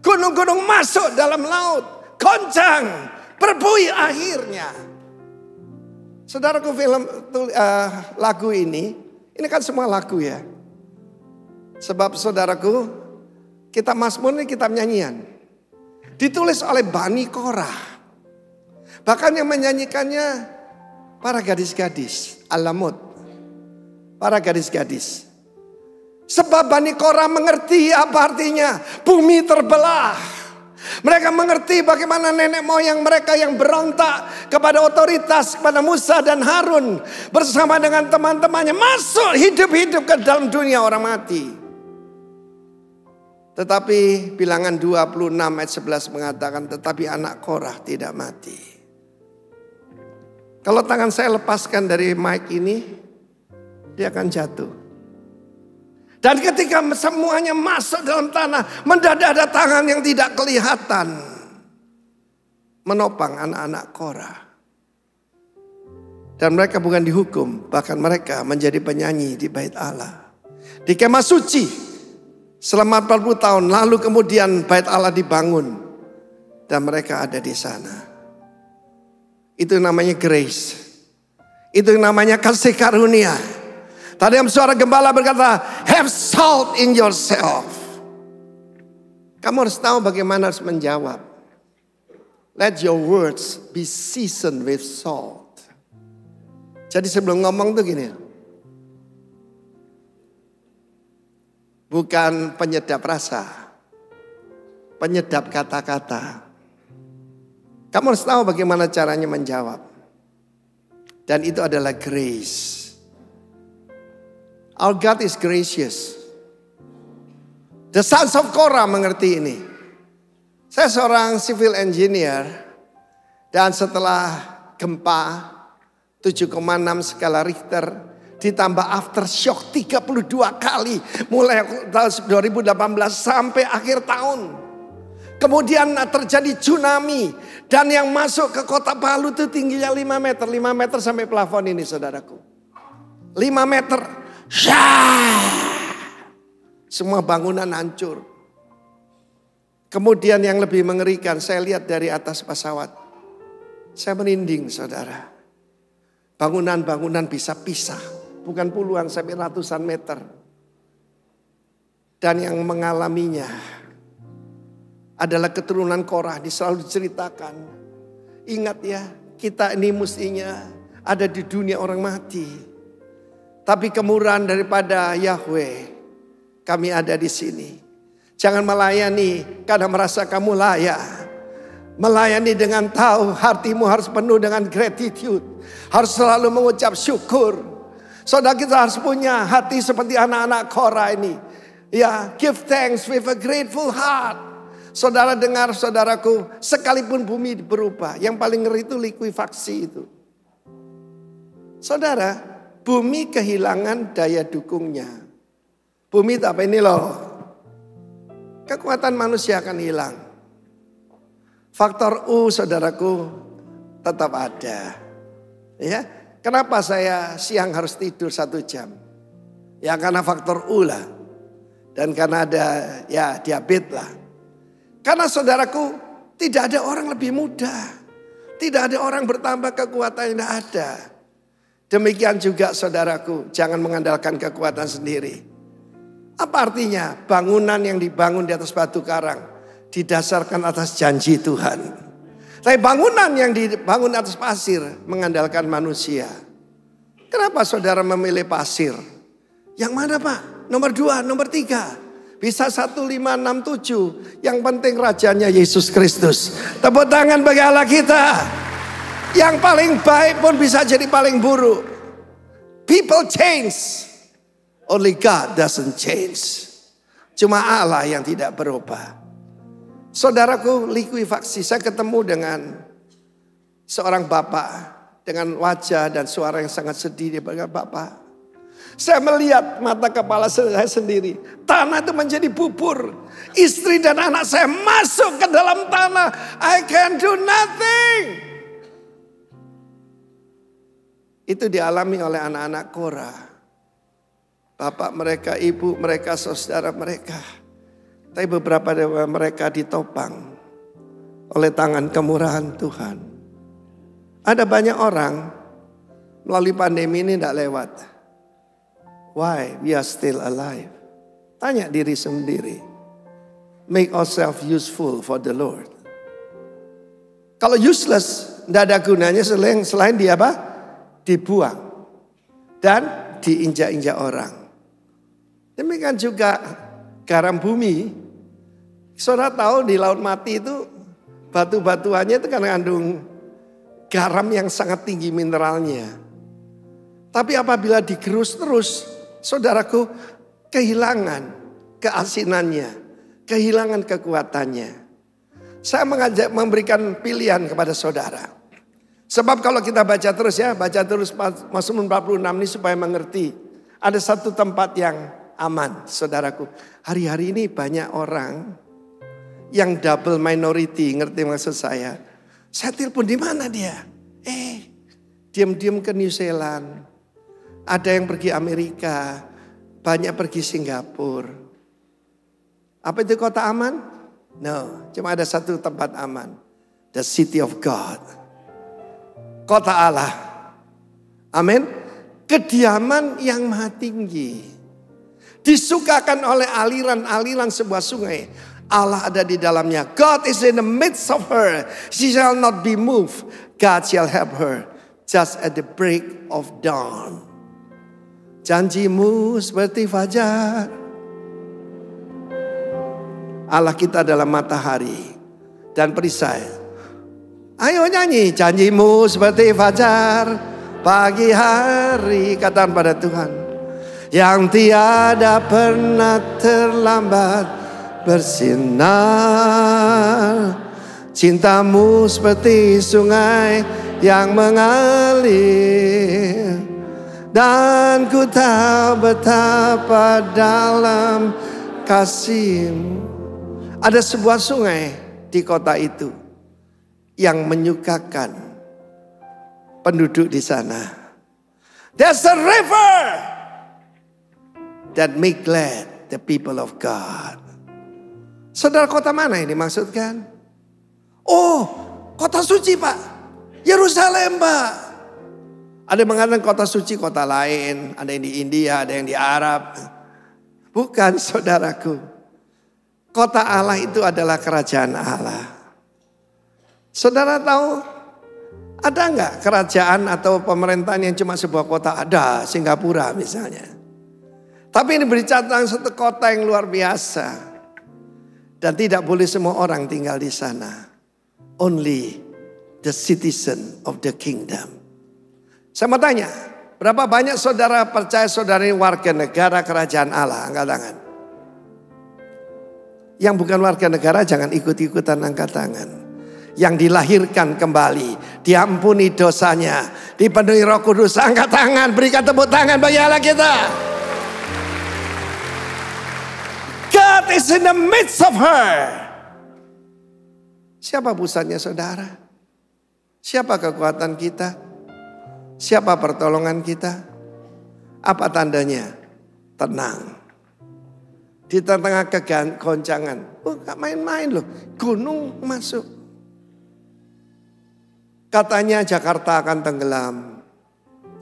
Speaker 4: gunung-gunung masuk dalam laut, goncang, berbuih akhirnya. Saudaraku, lagu ini kan semua lagu ya. Sebab saudaraku, kitab Mazmur ini kitab nyanyian. Ditulis oleh Bani Korah. Bahkan yang menyanyikannya para gadis-gadis, Alamut. Para gadis-gadis. Sebab Bani Korah mengerti apa artinya bumi terbelah. Mereka mengerti bagaimana nenek moyang mereka yang berontak kepada otoritas, kepada Musa dan Harun. Bersama dengan teman-temannya masuk hidup-hidup ke dalam dunia orang mati. Tetapi bilangan 26 ayat 11 mengatakan, tetapi anak Korah tidak mati. Kalau tangan saya lepaskan dari mic ini, dia akan jatuh. Dan ketika semuanya masuk dalam tanah, mendadak ada tangan yang tidak kelihatan menopang anak-anak Korah. Dan mereka bukan dihukum, bahkan mereka menjadi penyanyi di bait Allah. Di kemah suci selama 40 tahun, lalu kemudian bait Allah dibangun dan mereka ada di sana. Itu namanya grace. Itu namanya kasih karunia. Tadi yang suara gembala berkata, have salt in yourself. Kamu harus tahu bagaimana harus menjawab. Let your words be seasoned with salt. Jadi sebelum ngomong tuh gini. Bukan penyedap rasa. Penyedap kata-kata. Kamu harus tahu bagaimana caranya menjawab. Dan itu adalah grace. Our God is gracious. The sons of Korah mengerti ini. Saya seorang civil engineer. Dan setelah gempa 7,6 skala Richter ditambah aftershock 32 kali mulai tahun 2018 sampai akhir tahun. Kemudian terjadi tsunami dan yang masuk ke kota Palu itu tingginya 5 meter. 5 meter sampai plafon ini saudaraku. 5 meter. Semua bangunan hancur. Kemudian yang lebih mengerikan saya lihat dari atas pesawat. Saya merinding saudara. Bangunan-bangunan bisa pisah. Bukan puluhan sampai ratusan meter. Dan yang mengalaminya adalah keturunan Korah. Selalu diceritakan. Ingat ya, kita ini mestinya ada di dunia orang mati. Tapi kemurahan daripada Yahweh, kami ada di sini. Jangan melayani karena merasa kamu layak. Melayani dengan tahu hatimu harus penuh dengan gratitude. Harus selalu mengucap syukur. Saudara kita harus punya hati seperti anak-anak Korah ini. Ya, give thanks with a grateful heart. Saudara dengar saudaraku, sekalipun bumi berubah, yang paling ngeri itu likuifaksi itu. Saudara, bumi kehilangan daya dukungnya. Bumi itu apa ini loh? Kekuatan manusia akan hilang. Faktor U saudaraku tetap ada. Ya, kenapa saya siang harus tidur 1 jam? Ya karena faktor U lah. Dan karena ada ya diabetes lah. Karena saudaraku tidak ada orang lebih muda. Tidak ada orang bertambah kekuatan yang tidak ada. Demikian juga saudaraku, jangan mengandalkan kekuatan sendiri. Apa artinya? Bangunan yang dibangun di atas batu karang didasarkan atas janji Tuhan. Tapi bangunan yang dibangun atas pasir mengandalkan manusia. Kenapa saudara memilih pasir? Yang mana Pak? Nomor 2, nomor 3. Bisa 1, 5, 6, 7. Yang penting rajanya Yesus Kristus. Tepuk tangan bagi Allah kita. Yang paling baik pun bisa jadi paling buruk. People change. Only God doesn't change. Cuma Allah yang tidak berubah. Saudaraku, likuifaksi. Saya ketemu dengan seorang bapak dengan wajah dan suara yang sangat sedih. Dia berkata, Bapak, saya melihat mata kepala saya sendiri. Tanah itu menjadi bubur. Istri dan anak saya masuk ke dalam tanah. I can do nothing. Itu dialami oleh anak-anak Korah. Bapak mereka, ibu mereka, saudara mereka. Tapi beberapa dari mereka ditopang oleh tangan kemurahan Tuhan. Ada banyak orang melalui pandemi ini tidak lewat. Why we are still alive? Tanya diri sendiri. Make ourselves useful for the Lord. Kalau useless, tidak ada gunanya selain dia apa? Dibuang. Dan diinjak-injak orang. Demikian juga garam bumi. Saudara tahu di Laut Mati itu batu-batuannya itu kan mengandung garam yang sangat tinggi mineralnya. Tapi apabila digerus terus, saudaraku kehilangan keasinannya, kehilangan kekuatannya. Saya memberikan pilihan kepada saudara. Sebab kalau kita baca terus ya, baca terus Mazmur 46 ini supaya mengerti. Ada satu tempat yang aman. Saudaraku, hari-hari ini banyak orang yang double minority, ngerti maksud saya? Saya telepon, di mana dia? Diam-diam ke New Zealand. Ada yang pergi Amerika, banyak pergi Singapura. Apa itu kota aman? No, cuma ada satu tempat aman. The city of God. Kota Allah. Amin. Kediaman yang maha tinggi. Disukakan oleh aliran-aliran sebuah sungai. Allah ada di dalamnya. God is in the midst of her. She shall not be moved. God shall help her. Just at the break of dawn. Janjimu seperti fajar. Allah kita adalah matahari dan perisai. Ayo nyanyi, janjimu seperti fajar pagi hari, katakan pada Tuhan, yang tiada pernah terlambat bersinar. Cintamu seperti sungai yang mengalir, dan ku tahu betapa dalam kasih-Mu. Ada sebuah sungai di kota itu yang menyukakan penduduk di sana. There's a river that make glad the people of God. Saudara, kota mana ini maksudkan? Oh, kota suci Pak. Yerusalem Pak. Ada yang mengatakan kota suci kota lain. Ada yang di India, ada yang di Arab. Bukan, saudaraku. Kota Allah itu adalah kerajaan Allah. Saudara tahu, ada enggak kerajaan atau pemerintahan yang cuma sebuah kota? Ada, Singapura misalnya. Tapi ini berbicara tentang satu kota yang luar biasa. Dan tidak boleh semua orang tinggal di sana. Only the citizen of the kingdom. Saya mau tanya, berapa banyak saudara percaya saudara ini warga negara kerajaan Allah? Angkat tangan. Yang bukan warga negara jangan ikut-ikutan angkat tangan. Yang dilahirkan kembali, diampuni dosanya, dipenuhi Roh Kudus, angkat tangan, berikan tepuk tangan bagi Allah kita. God is in the midst of her. Siapa pusatnya saudara? Siapa kekuatan kita? Siapa pertolongan kita? Apa tandanya? Tenang. Di tengah kegoncangan. Oh, gak main-main loh. Gunung masuk. Katanya Jakarta akan tenggelam.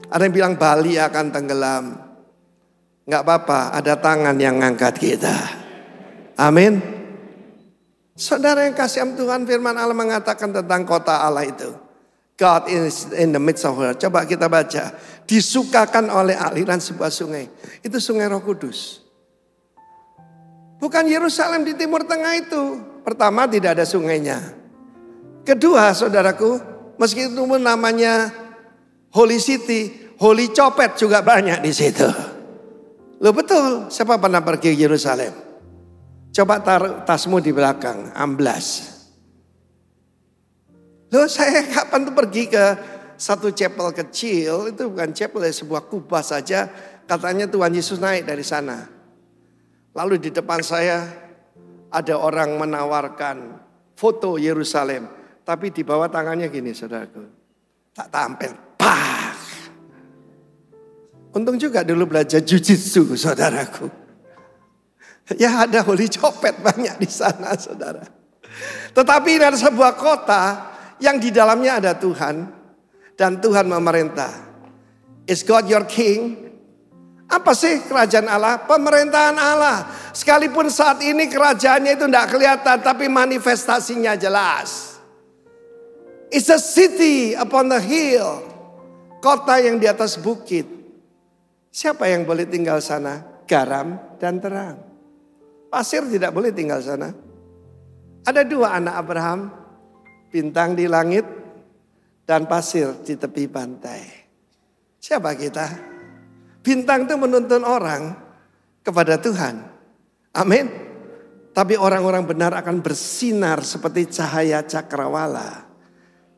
Speaker 4: Ada yang bilang Bali akan tenggelam. Gak apa-apa, ada tangan yang ngangkat kita. Amin. Saudara yang kasih Tuhan, firman Allah mengatakan tentang kota Allah itu. God is in the midst of her. Coba kita baca. Disukakan oleh aliran sebuah sungai. Itu sungai Roh Kudus. Bukan Yerusalem di Timur Tengah itu. Pertama, tidak ada sungainya. Kedua, saudaraku, meskipun namanya Holy City, Holy Copet juga banyak di situ. Loh betul, siapa pernah pergi ke Yerusalem? Coba taruh tasmu di belakang, amblas. Loh saya kapan tuh pergi ke satu chapel kecil, itu bukan chapel, sebuah kubah saja. Katanya Tuhan Yesus naik dari sana. Lalu di depan saya ada orang menawarkan foto Yerusalem. Tapi di bawah tangannya gini saudaraku. Tak tampil. Pak. Untung juga dulu belajar jujitsu saudaraku. Ya ada Holy Copet banyak di sana saudara. Tetapi ini ada sebuah kota yang di dalamnya ada Tuhan. Dan Tuhan memerintah. Is God your king? Apa sih kerajaan Allah? Pemerintahan Allah. Sekalipun saat ini kerajaannya itu tidak kelihatan, tapi manifestasinya jelas. It's a city upon the hill. Kota yang di atas bukit. Siapa yang boleh tinggal sana? Garam dan terang. Pasir tidak boleh tinggal sana. Ada dua anak Abraham. Bintang di langit dan pasir di tepi pantai. Siapa kita? Bintang itu menuntun orang kepada Tuhan. Amin. Tapi orang-orang benar akan bersinar seperti cahaya cakrawala.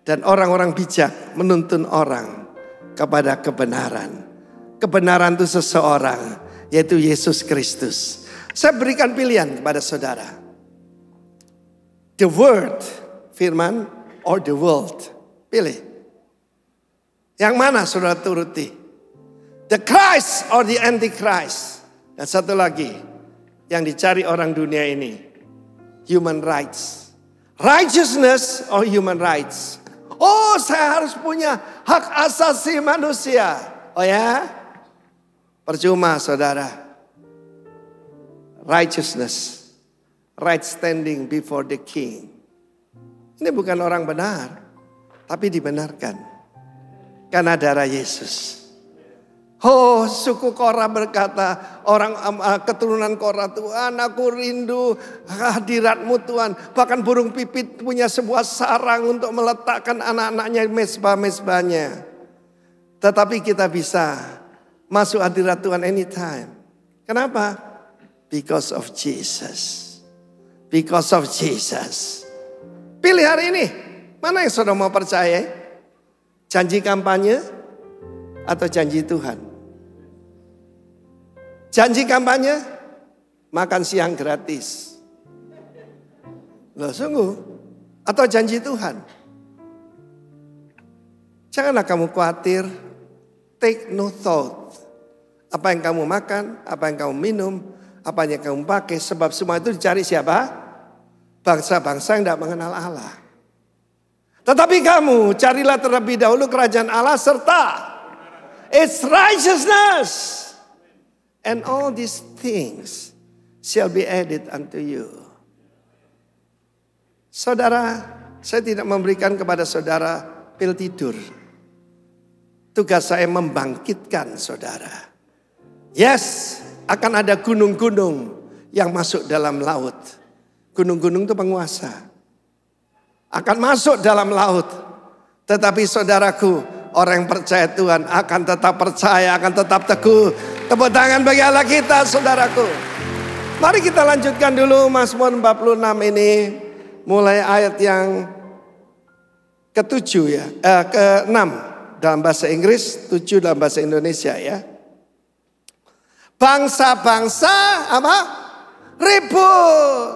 Speaker 4: Dan orang-orang bijak menuntun orang kepada kebenaran. Kebenaran itu seseorang yaitu Yesus Kristus. Saya berikan pilihan kepada saudara. The word, firman, or the world. Pilih. Yang mana saudara turuti? The Christ or the Antichrist. Dan satu lagi yang dicari orang dunia ini. Human rights. Righteousness or human rights. Oh, saya harus punya hak asasi manusia. Oh ya? Percuma saudara. Righteousness. Right standing before the king. Ini bukan orang benar. Tapi dibenarkan. Karena darah Yesus. Oh, suku Korah berkata, orang keturunan Korah, Tuhan aku rindu hadirat-Mu Tuhan. Bahkan burung pipit punya sebuah sarang untuk meletakkan anak-anaknya mesbah-mesbahnya. Tetapi kita bisa masuk hadirat Tuhan anytime. Kenapa? Because of Jesus. Because of Jesus. Pilih hari ini, mana yang saudara mau percaya? Janji kampanye atau janji Tuhan? Janji kampanye, makan siang gratis. Loh sungguh, atau janji Tuhan? Janganlah kamu khawatir, take no thought. Apa yang kamu makan, apa yang kamu minum, apa yang kamu pakai, sebab semua itu dicari siapa? Bangsa-bangsa yang tidak mengenal Allah. Tetapi kamu carilah terlebih dahulu kerajaan Allah serta its righteousness. And all these things shall be added unto you. Saudara, saya tidak memberikan kepada saudara pil tidur. Tugas saya membangkitkan saudara. Yes, akan ada gunung-gunung yang masuk dalam laut. Gunung-gunung itu penguasa. Akan masuk dalam laut. Tetapi saudaraku, orang yang percaya Tuhan akan tetap percaya, akan tetap teguh. Tepuk tangan bagi Allah kita, saudaraku. Mari kita lanjutkan dulu Mazmur 46 ini. Mulai ayat yang ke-7 ya. Ke-6 dalam bahasa Inggris, 7 dalam bahasa Indonesia ya. Bangsa-bangsa apa? Ribut.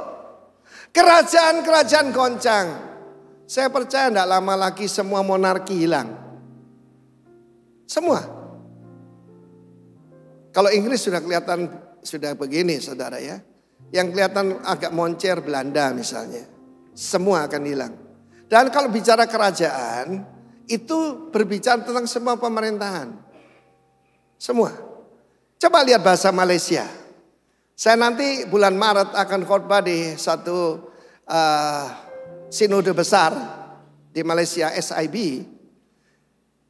Speaker 4: Kerajaan-kerajaan goncang. Saya percaya tidak lama lagi semua monarki hilang. Semua. Kalau Inggris sudah kelihatan sudah begini saudara ya. Yang kelihatan agak moncer Belanda misalnya. Semua akan hilang. Dan kalau bicara kerajaan, itu berbicara tentang semua pemerintahan. Semua. Coba lihat bahasa Malaysia. Saya nanti bulan Maret akan khotbah di satu sinode besar di Malaysia SIB.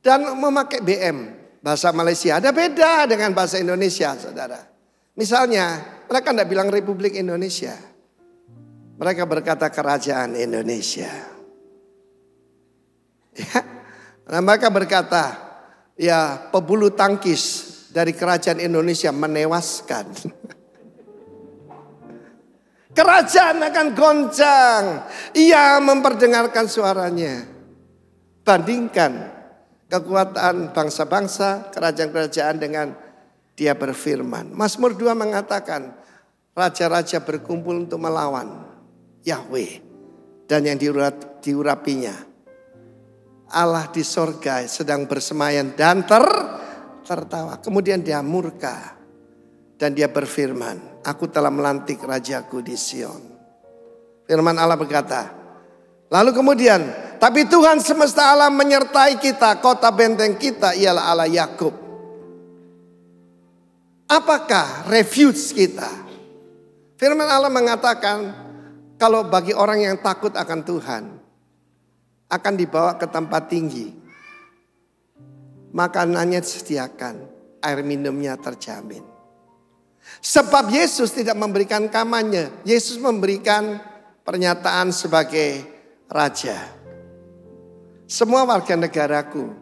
Speaker 4: Dan memakai BM. Bahasa Malaysia ada beda dengan bahasa Indonesia, saudara. Misalnya, mereka tidak bilang Republik Indonesia. Mereka berkata Kerajaan Indonesia. Ya, nah, mereka berkata, ya pebulu tangkis dari Kerajaan Indonesia menewaskan. Kerajaan akan goncang. Ia memperdengarkan suaranya. Bandingkan kekuatan bangsa-bangsa, kerajaan-kerajaan dengan dia berfirman. Mazmur 2 mengatakan, raja-raja berkumpul untuk melawan Yahweh dan yang diurapinya. Allah di sorga sedang bersemayam dan tertawa. Kemudian dia murka dan dia berfirman, aku telah melantik rajaku di Sion. Firman Allah berkata, lalu kemudian, tapi Tuhan semesta alam menyertai kita, kota benteng kita ialah Allah Yakub. Apakah refuge kita? Firman Allah mengatakan, kalau bagi orang yang takut akan Tuhan, akan dibawa ke tempat tinggi. Makanannya disediakan, air minumnya terjamin. Sebab Yesus tidak memberikan kampanye, Yesus memberikan pernyataan sebagai Raja. Semua warga negaraku,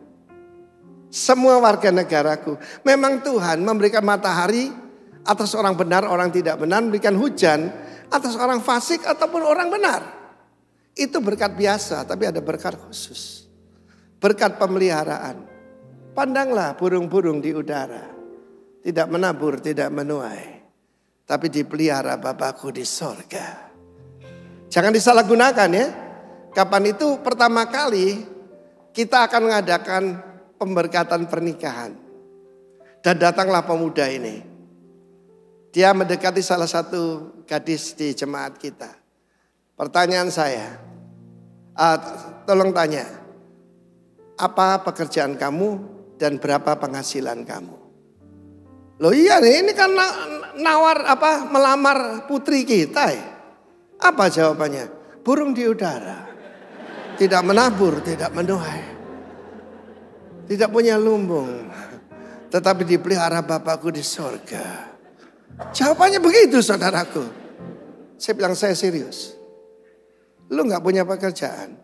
Speaker 4: semua warga negaraku. Memang Tuhan memberikan matahari atas orang benar, orang tidak benar. Memberikan hujan atas orang fasik ataupun orang benar. Itu berkat biasa, tapi ada berkat khusus. Berkat pemeliharaan. Pandanglah burung-burung di udara. tidak menabur, tidak menuai, tapi dipelihara Bapakku di sorga. Jangan disalahgunakan ya. Kapan itu pertama kali kita akan mengadakan pemberkatan pernikahan. Dan datanglah pemuda ini. Dia mendekati salah satu gadis di jemaat kita. Pertanyaan saya, tolong tanya, apa pekerjaan kamu dan berapa penghasilan kamu? Loh iya nih, ini kan melamar putri kita ya. Apa jawabannya? Burung di udara. Tidak menabur, tidak menuai. Tidak punya lumbung. Tetapi dipelihara Bapakku di sorga. Jawabannya begitu saudaraku. Saya bilang saya serius. Lu gak punya pekerjaan.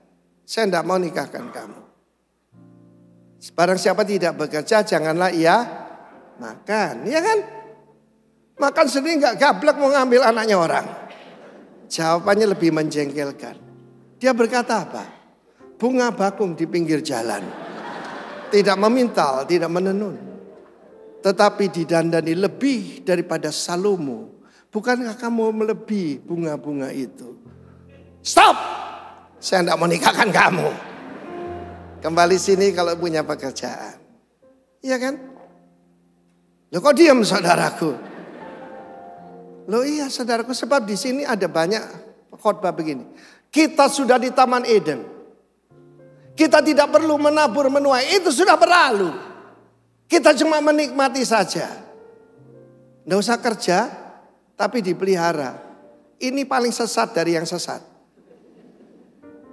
Speaker 4: Saya gak mau nikahkan kamu. Barang siapa tidak bekerja janganlah ia makan. Iya kan? Makan sendiri gak gablek mau ngambil anaknya orang. Jawabannya lebih menjengkelkan. Dia berkata apa? Bunga bakung di pinggir jalan. Tidak memintal, tidak menenun. Tetapi didandani lebih daripada Salomo. Bukankah kamu melebihi bunga-bunga itu? Stop! Saya tidak mau nikahkan kamu. Kembali sini kalau punya pekerjaan. Iya kan? Loh kok diam saudaraku? Loh iya saudaraku, sebab di sini ada banyak khotbah begini. Kita sudah di Taman Eden. Kita tidak perlu menabur menuai, itu sudah berlalu. Kita cuma menikmati saja. Nggak usah kerja, tapi dipelihara. Ini paling sesat dari yang sesat.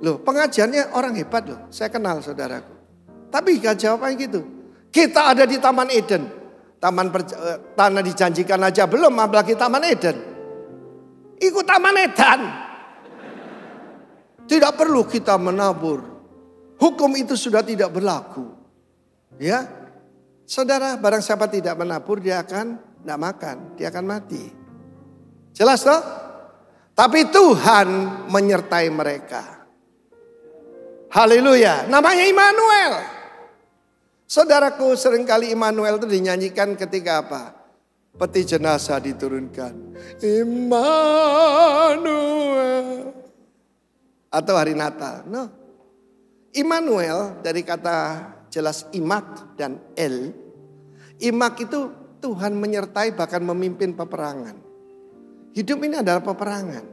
Speaker 4: Loh pengajarnya orang hebat loh, saya kenal saudaraku. Tapi gak jawabannya gitu. Kita ada di Taman Eden. Tanah dijanjikan aja belum, apalagi Taman Eden. Ikut Taman Eden. Tidak perlu kita menabur. Hukum itu sudah tidak berlaku. Ya, saudara, barang siapa tidak menabur dia akan tidak makan, dia akan mati. Jelas toh? Tapi Tuhan menyertai mereka. Haleluya, namanya Immanuel. Saudaraku, seringkali Immanuel itu dinyanyikan ketika apa? Peti jenazah diturunkan. Immanuel. Atau hari Natal. No. Immanuel dari kata jelas imak dan el. Imak itu Tuhan menyertai bahkan memimpin peperangan. Hidup ini adalah peperangan.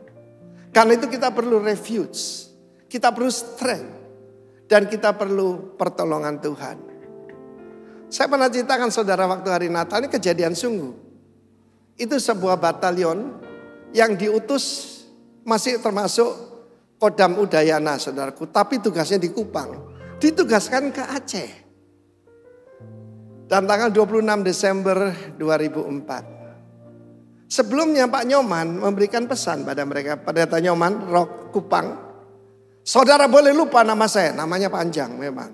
Speaker 4: Karena itu kita perlu refuge. Kita perlu strength. Dan kita perlu pertolongan Tuhan. Saya pernah ceritakan saudara waktu hari Natal, ini kejadian sungguh. Itu sebuah batalion yang diutus masih termasuk Kodam Udayana saudaraku. Tapi tugasnya di Kupang. Ditugaskan ke Aceh. Dan tanggal 26 Desember 2004. Sebelumnya Pak Nyoman memberikan pesan pada mereka. Pada Nyoman, Rock Kupang. Saudara boleh lupa nama saya, namanya panjang memang.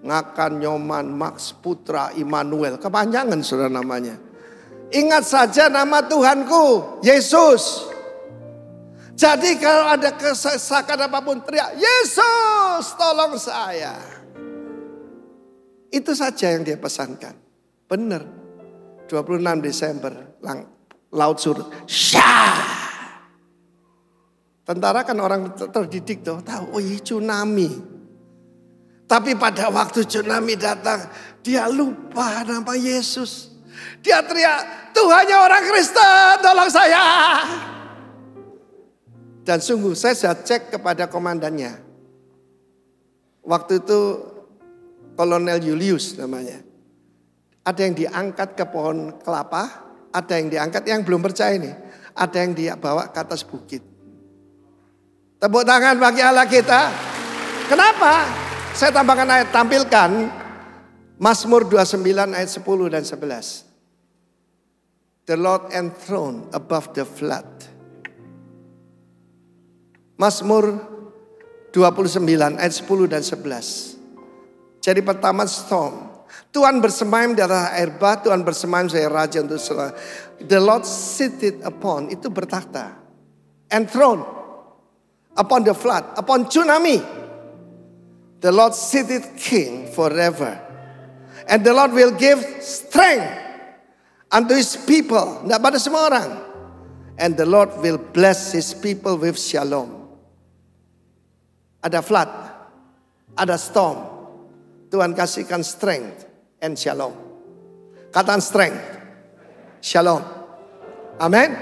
Speaker 4: Ngakan, Nyoman, Max, Putra, Immanuel. Kepanjangan saudara namanya. Ingat saja nama Tuhanku, Yesus. Jadi kalau ada kesesakan apapun teriak, Yesus tolong saya. Itu saja yang dia pesankan. Benar. 26 Desember, laut surut. Syah. Tentara kan orang terdidik tuh, tahu, oh iya tsunami. Tapi pada waktu tsunami datang, dia lupa nama Yesus. Dia teriak, Tuhannya orang Kristen, tolong saya. Dan sungguh saya sudah cek kepada komandannya. Waktu itu Kolonel Julius namanya. Ada yang diangkat ke pohon kelapa, ada yang diangkat yang belum percaya nih. Ada yang dia bawa ke atas bukit. Tepuk tangan bagi Allah kita. Kenapa? Saya tambahkan ayat, tampilkan Mazmur 29 ayat 10 dan 11. The Lord enthroned above the flood. Mazmur 29 ayat 10 dan 11. Jadi pertama storm. Tuhan bersemayam di atas air bah, Tuhan bersemayam sebagai raja untuk seluruh. The Lord seated upon, itu bertakhta. Enthroned upon the flood, upon tsunami. The Lord seated king forever. And the Lord will give strength Unto his people, tidak pada semua orang. And the Lord will bless his people with shalom. Ada flood, ada storm. Tuhan kasihkan strength and shalom. Katakan strength, shalom. Amin.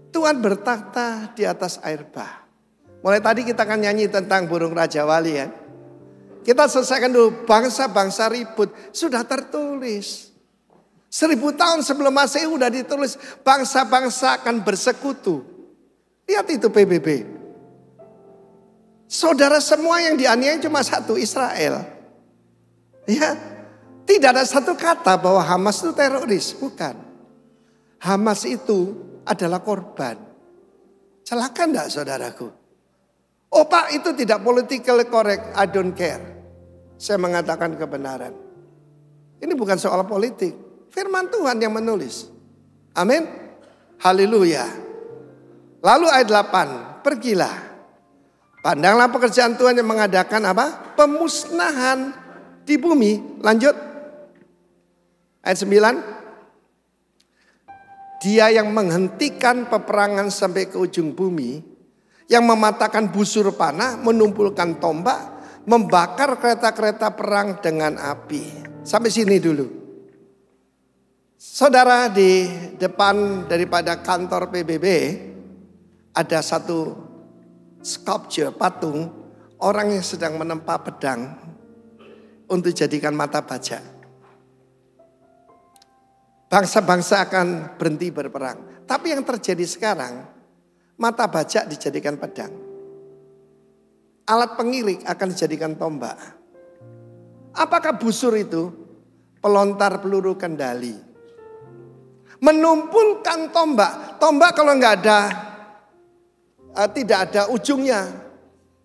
Speaker 4: Tuhan bertakhta di atas air bah. Mulai tadi kita akan nyanyi tentang burung Raja Wali ya. Kita selesaikan dulu, bangsa-bangsa ribut. Sudah tertulis. 1000 tahun sebelum Masehi sudah ditulis. Bangsa-bangsa akan bersekutu. Lihat itu PBB. Saudara semua yang dianiaya cuma satu, Israel. Ya, tidak ada satu kata bahwa Hamas itu teroris. Bukan. Hamas itu adalah korban. Celaka enggak saudaraku? Oh Pak, itu tidak political correct. I don't care. Saya mengatakan kebenaran. Ini bukan soal politik. Firman Tuhan yang menulis. Amin. Haleluya. Lalu ayat 8. Pergilah. Pandanglah pekerjaan Tuhan yang mengadakan apa? Pemusnahan di bumi. Lanjut. Ayat 9. Dia yang menghentikan peperangan sampai ke ujung bumi. Yang mematahkan busur panah, menumpulkan tombak, membakar kereta-kereta perang dengan api. Sampai sini dulu. Saudara, di depan daripada kantor PBB ada satu sculpture, patung orang yang sedang menempa pedang untuk jadikan mata baja. Bangsa-bangsa akan berhenti berperang. Tapi yang terjadi sekarang, mata baja dijadikan pedang. Alat pengirik akan dijadikan tombak. Apakah busur itu? Pelontar peluru kendali. Menumpulkan tombak. Tombak kalau nggak ada, tidak ada ujungnya,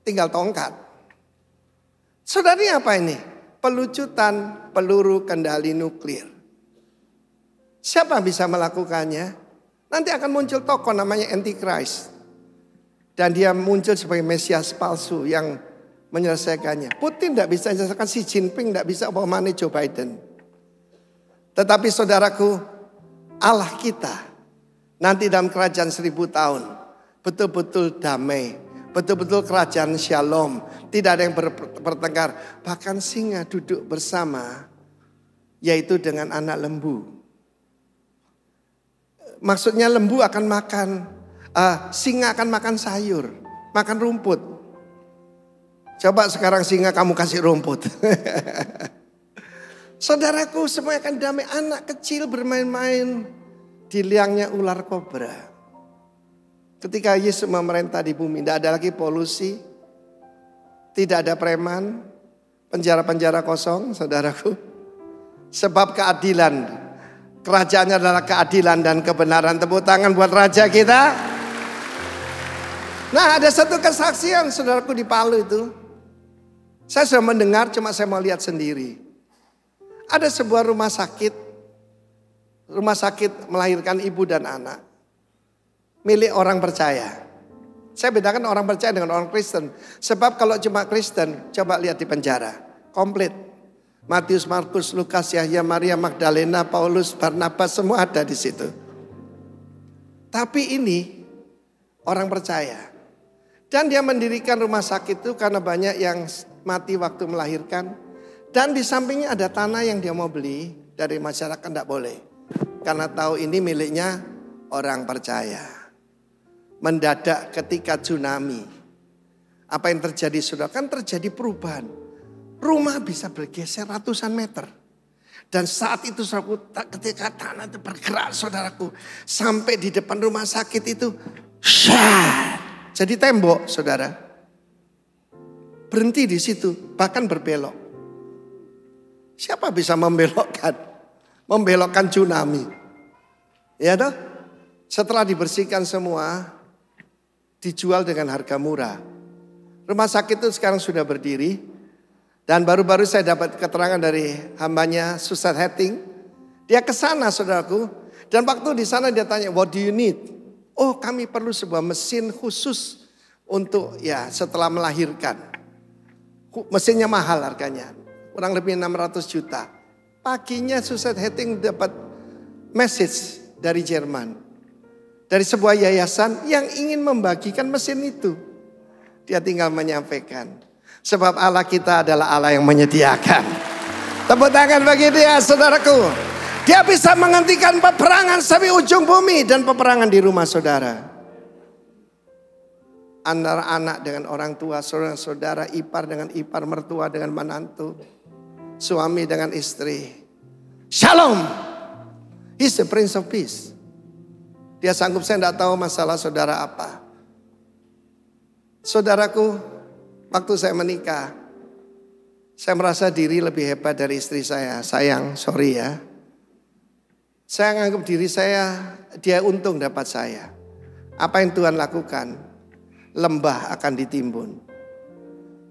Speaker 4: tinggal tongkat. Saudara, apa ini? Pelucutan peluru kendali nuklir. Siapa bisa melakukannya? Nanti akan muncul tokoh namanya Antichrist. Dan dia muncul sebagai Mesias palsu yang menyelesaikannya. Putin tidak bisa menyelesaikan, Xi Jinping tidak bisa, Obama, Joe Biden. Tetapi saudaraku, Allah kita nanti dalam kerajaan 1000 tahun betul-betul damai, betul-betul kerajaan shalom, tidak ada yang bertengkar. Bahkan singa duduk bersama, yaitu dengan anak lembu. Maksudnya lembu akan makan, singa akan makan sayur, makan rumput. Coba sekarang singa kamu kasih rumput. Saudaraku, semua akan damai. Anak kecil bermain-main di liangnya ular kobra. Ketika Yesus memerintah di bumi, tidak ada lagi polusi, tidak ada preman, penjara-penjara kosong, saudaraku. Sebab keadilan, kerajaannya adalah keadilan dan kebenaran. Tepuk tangan buat raja kita. Nah, ada satu kesaksian saudaraku di Palu itu. Saya sudah mendengar, cuma saya mau lihat sendiri. Ada sebuah rumah sakit melahirkan ibu dan anak, milik orang percaya. Saya bedakan orang percaya dengan orang Kristen. Sebab kalau cuma Kristen, coba lihat di penjara, komplit. Matius, Markus, Lukas, Yahya, Maria Magdalena, Paulus, Barnabas, semua ada di situ. Tapi ini orang percaya. Dan dia mendirikan rumah sakit itu karena banyak yang mati waktu melahirkan. Dan di sampingnya ada tanah yang dia mau beli, dari masyarakat tidak boleh. Karena tahu ini miliknya orang percaya. Mendadak ketika tsunami, apa yang terjadi saudara? Kan terjadi perubahan. Rumah bisa bergeser ratusan meter. Dan saat itu saudaraku, ketika tanah itu bergerak saudaraku, sampai di depan rumah sakit itu, jadi tembok saudara. Berhenti di situ, bahkan berbelok. Siapa bisa membelokkan tsunami? Ya toh? Setelah dibersihkan semua, dijual dengan harga murah. Rumah sakit itu sekarang sudah berdiri. Dan baru-baru saya dapat keterangan dari hambanya Susan Hetting. Dia ke sana saudaraku. Dan waktu di sana dia tanya, what do you need? Oh, kami perlu sebuah mesin khusus untuk setelah melahirkan. Mesinnya mahal harganya. Kurang lebih 600 juta. Paginya Susan Hetting dapat message dari Jerman. Dari sebuah yayasan yang ingin membagikan mesin itu. Dia tinggal menyampaikan. Sebab Allah kita adalah Allah yang menyediakan. Tepuk tangan bagi dia, saudaraku. Dia bisa menghentikan peperangan sampai ujung bumi dan peperangan di rumah saudara. Antara anak dengan orang tua, saudara-saudara, ipar dengan ipar, mertua dengan menantu, suami dengan istri. Shalom. He's the Prince of Peace. Dia sanggup, saya tidak tahu masalah saudara apa. Saudaraku, waktu saya menikah, saya merasa diri lebih hebat dari istri saya. Sayang, sorry ya. Saya menganggap diri saya, dia untung dapat saya. Apa yang Tuhan lakukan? Lembah akan ditimbun.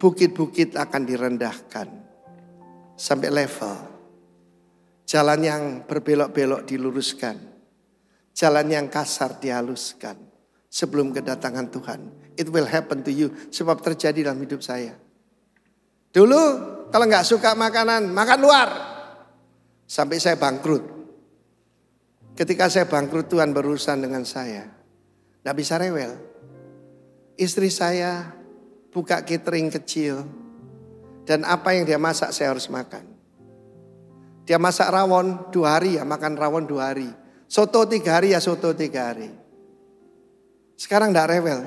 Speaker 4: Bukit-bukit akan direndahkan. Sampai level. Jalan yang berbelok-belok diluruskan. Jalan yang kasar dihaluskan sebelum kedatangan Tuhan. It will happen to you. Sebab terjadi dalam hidup saya. Dulu kalau nggak suka makanan, makan luar. Sampai saya bangkrut. Ketika saya bangkrut, Tuhan berurusan dengan saya. Nggak bisa rewel. Istri saya buka catering kecil. Dan apa yang dia masak saya harus makan. Dia masak rawon 2 hari ya, makan rawon 2 hari. Soto 3 hari ya soto 3 hari. Sekarang gak rewel.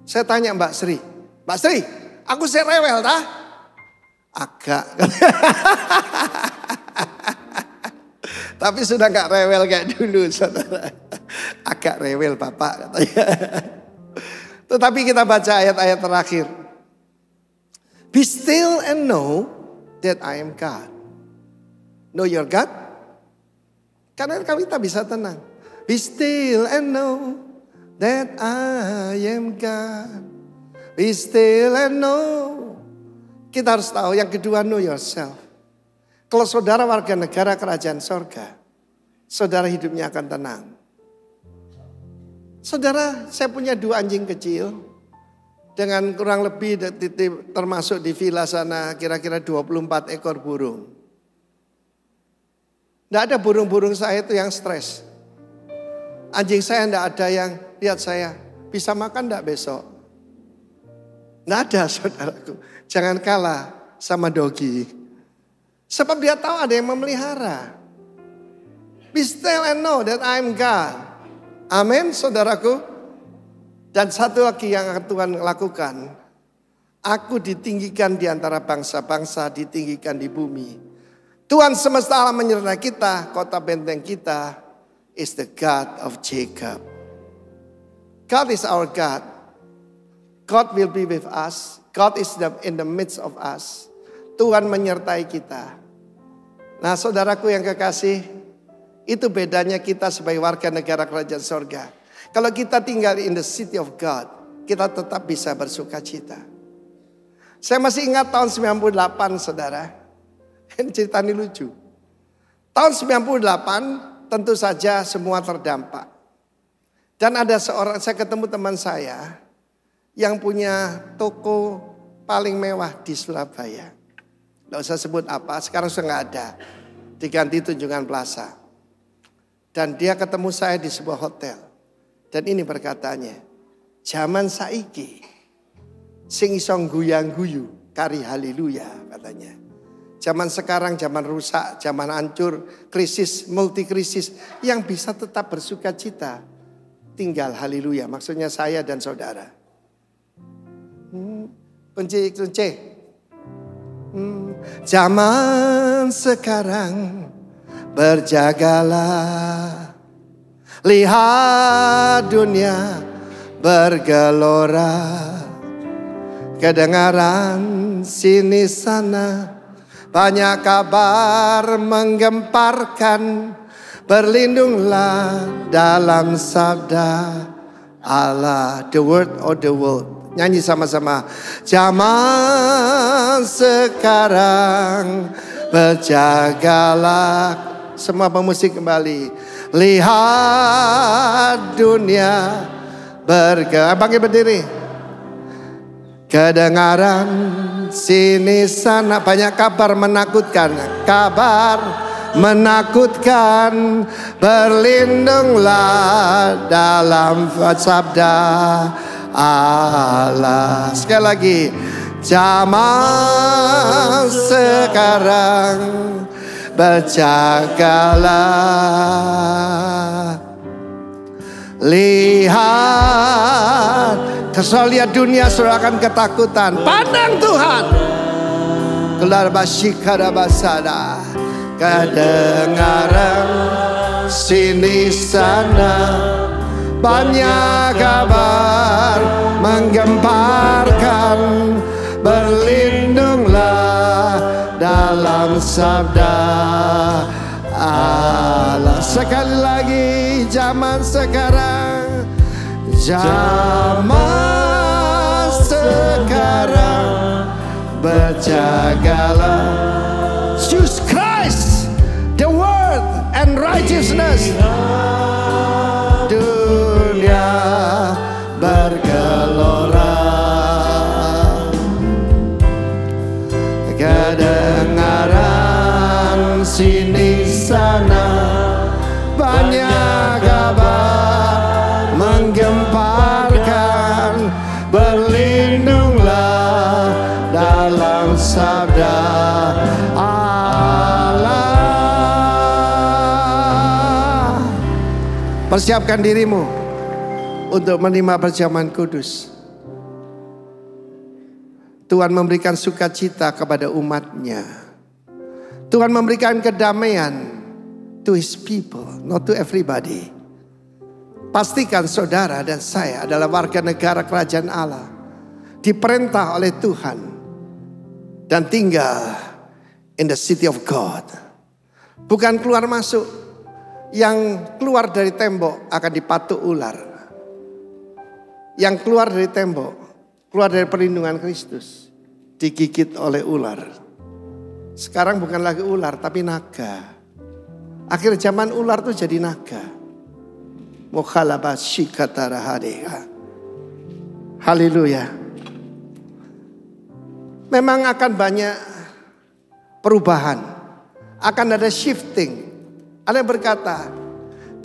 Speaker 4: Saya tanya Mbak Sri. Mbak Sri, aku sih rewel dah? Agak. Tapi sudah gak rewel kayak dulu saudara. Agak rewel Bapak katanya. Tetapi kita baca ayat-ayat terakhir. Be still and know that I am God. Know your God? Karena kita bisa tenang. Be still and know that I am God. Be still and know. Kita harus tahu. Yang kedua, know yourself. Kalau saudara warga negara kerajaan sorga, saudara hidupnya akan tenang. Saudara, saya punya 2 anjing kecil. Dengan kurang lebih termasuk di villa sana kira-kira 24 ekor burung. Tidak ada burung-burung saya itu yang stres. Anjing saya tidak ada yang lihat saya bisa makan tidak besok. Tidak ada saudaraku. Jangan kalah sama dogi. Sebab dia tahu ada yang memelihara. Be still and know that I am God. Amin saudaraku. Dan satu lagi yang akan Tuhan lakukan. Aku ditinggikan di antara bangsa-bangsa, ditinggikan di bumi. Tuhan semesta alam menyertai kita, kota benteng kita is the God of Jacob. God is our God. God will be with us. God is in the midst of us. Tuhan menyertai kita. Nah saudaraku yang kekasih, itu bedanya kita sebagai warga negara kerajaan sorga. Kalau kita tinggal in the city of God, kita tetap bisa bersuka cita. Saya masih ingat tahun 98 saudara. Ini cerita ini lucu. Tahun 98 tentu saja semua terdampak. Dan ada seorang, saya ketemu teman saya yang punya toko paling mewah di Surabaya. Tidak usah sebut apa, sekarang sudah nggak ada. Diganti Tunjungan Plaza. Dan dia ketemu saya di sebuah hotel. Dan ini perkataannya, zaman saiki sing iso guyang-guyu kari haleluya katanya. Zaman sekarang zaman rusak, zaman hancur, krisis, multi krisis, yang bisa tetap bersuka cita tinggal haleluya. Maksudnya saya dan saudara. Kunci. Zaman sekarang berjagalah, lihat dunia bergelora, kedengaran sini sana, banyak kabar menggemparkan, berlindunglah dalam sabda Allah. The word of the world. Nyanyi sama-sama. Zaman sekarang berjagalah. Semua pemusik kembali. Lihat dunia bergerak. Bangkit berdiri. Kedengaran sini sana, banyak kabar menakutkan. Kabar menakutkan. Berlindunglah dalam sabda Allah. Sekali lagi, zaman sekarang berjagalah. Lihat, kalau lihat dunia saudara akan ketakutan. Pandang Tuhan. Kelar basyikara basada. Kedengaran sini sana, banyak kabar menggemparkan. Berlindunglah dalam sabda Allah. Sekali lagi, zaman sekarang, zaman sekarang berjagalah. Choose Christ, the word and righteousness. Dunia bergelora, kedengaran sini sana, banyak kabar menggemparkan. Berlindunglah dalam sabda Allah. Persiapkan dirimu untuk menerima perjamuan kudus. Tuhan memberikan sukacita kepada umatnya. Tuhan memberikan kedamaian to his people, not to everybody. Pastikan saudara dan saya adalah warga negara kerajaan Allah, diperintah oleh Tuhan dan tinggal in the city of God. Bukan keluar masuk. Yang keluar dari tembok akan dipatuk ular. Yang keluar dari tembok, keluar dari perlindungan Kristus, digigit oleh ular. Sekarang bukan lagi ular tapi naga. Akhir zaman ular tuh jadi naga. Haleluya. Memang akan banyak perubahan. Akan ada shifting. Ada yang berkata,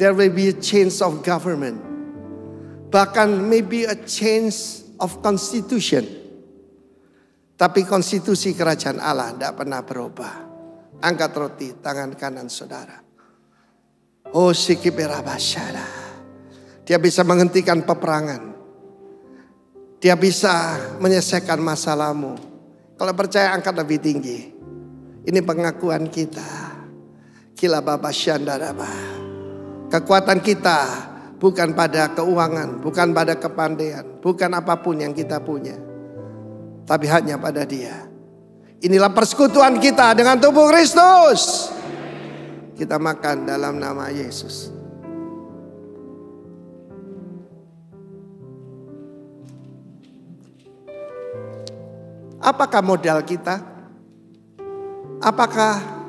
Speaker 4: there will be a change of government. Bahkan maybe a change of constitution. Tapi konstitusi kerajaan Allah tidak pernah berubah. Angkat roti tangan kanan saudara. Oh sikiperabasyara. Dia bisa menghentikan peperangan. Dia bisa menyelesaikan masalahmu. Kalau percaya angkat lebih tinggi. Ini pengakuan kita. Kekuatan kita bukan pada keuangan, bukan pada kepandaian, bukan apapun yang kita punya, tapi hanya pada Dia. Inilah persekutuan kita dengan tubuh Kristus. Kita makan dalam nama Yesus. Apakah modal kita? Apakah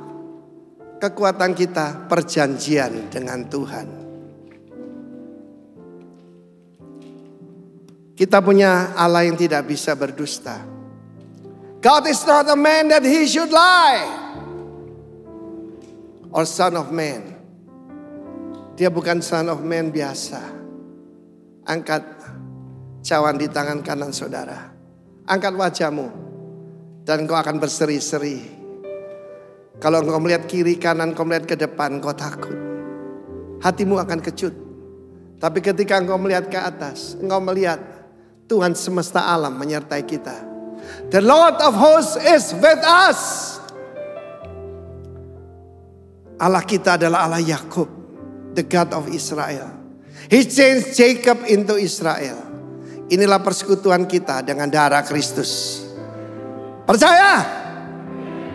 Speaker 4: kekuatan kita? Perjanjian dengan Tuhan. Kita punya Allah yang tidak bisa berdusta. God is not a man that he should lie. Or son of man. Dia bukan son of man biasa. Angkat cawan di tangan kanan saudara. Angkat wajahmu. Dan kau akan berseri-seri. Kalau engkau melihat kiri kanan, kau melihat ke depan, kau takut. Hatimu akan kecut. Tapi ketika engkau melihat ke atas, engkau melihat Tuhan semesta alam menyertai kita. The Lord of hosts is with us. Allah kita adalah Allah Yakub, the God of Israel. He changed Jacob into Israel. Inilah persekutuan kita dengan darah Kristus. Percaya?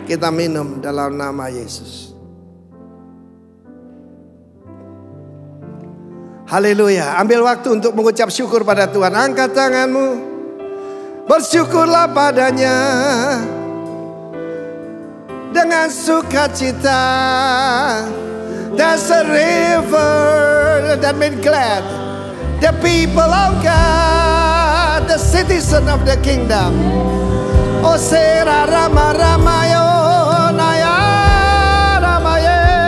Speaker 4: Kita minum dalam nama Yesus. Haleluya. Ambil waktu untuk mengucap syukur pada Tuhan. Angkat tanganmu. Bersyukurlah padanya dengan sukacita. There's a river that made glad the people of God, the citizen of the kingdom. O sera rama ramayo naya ramaye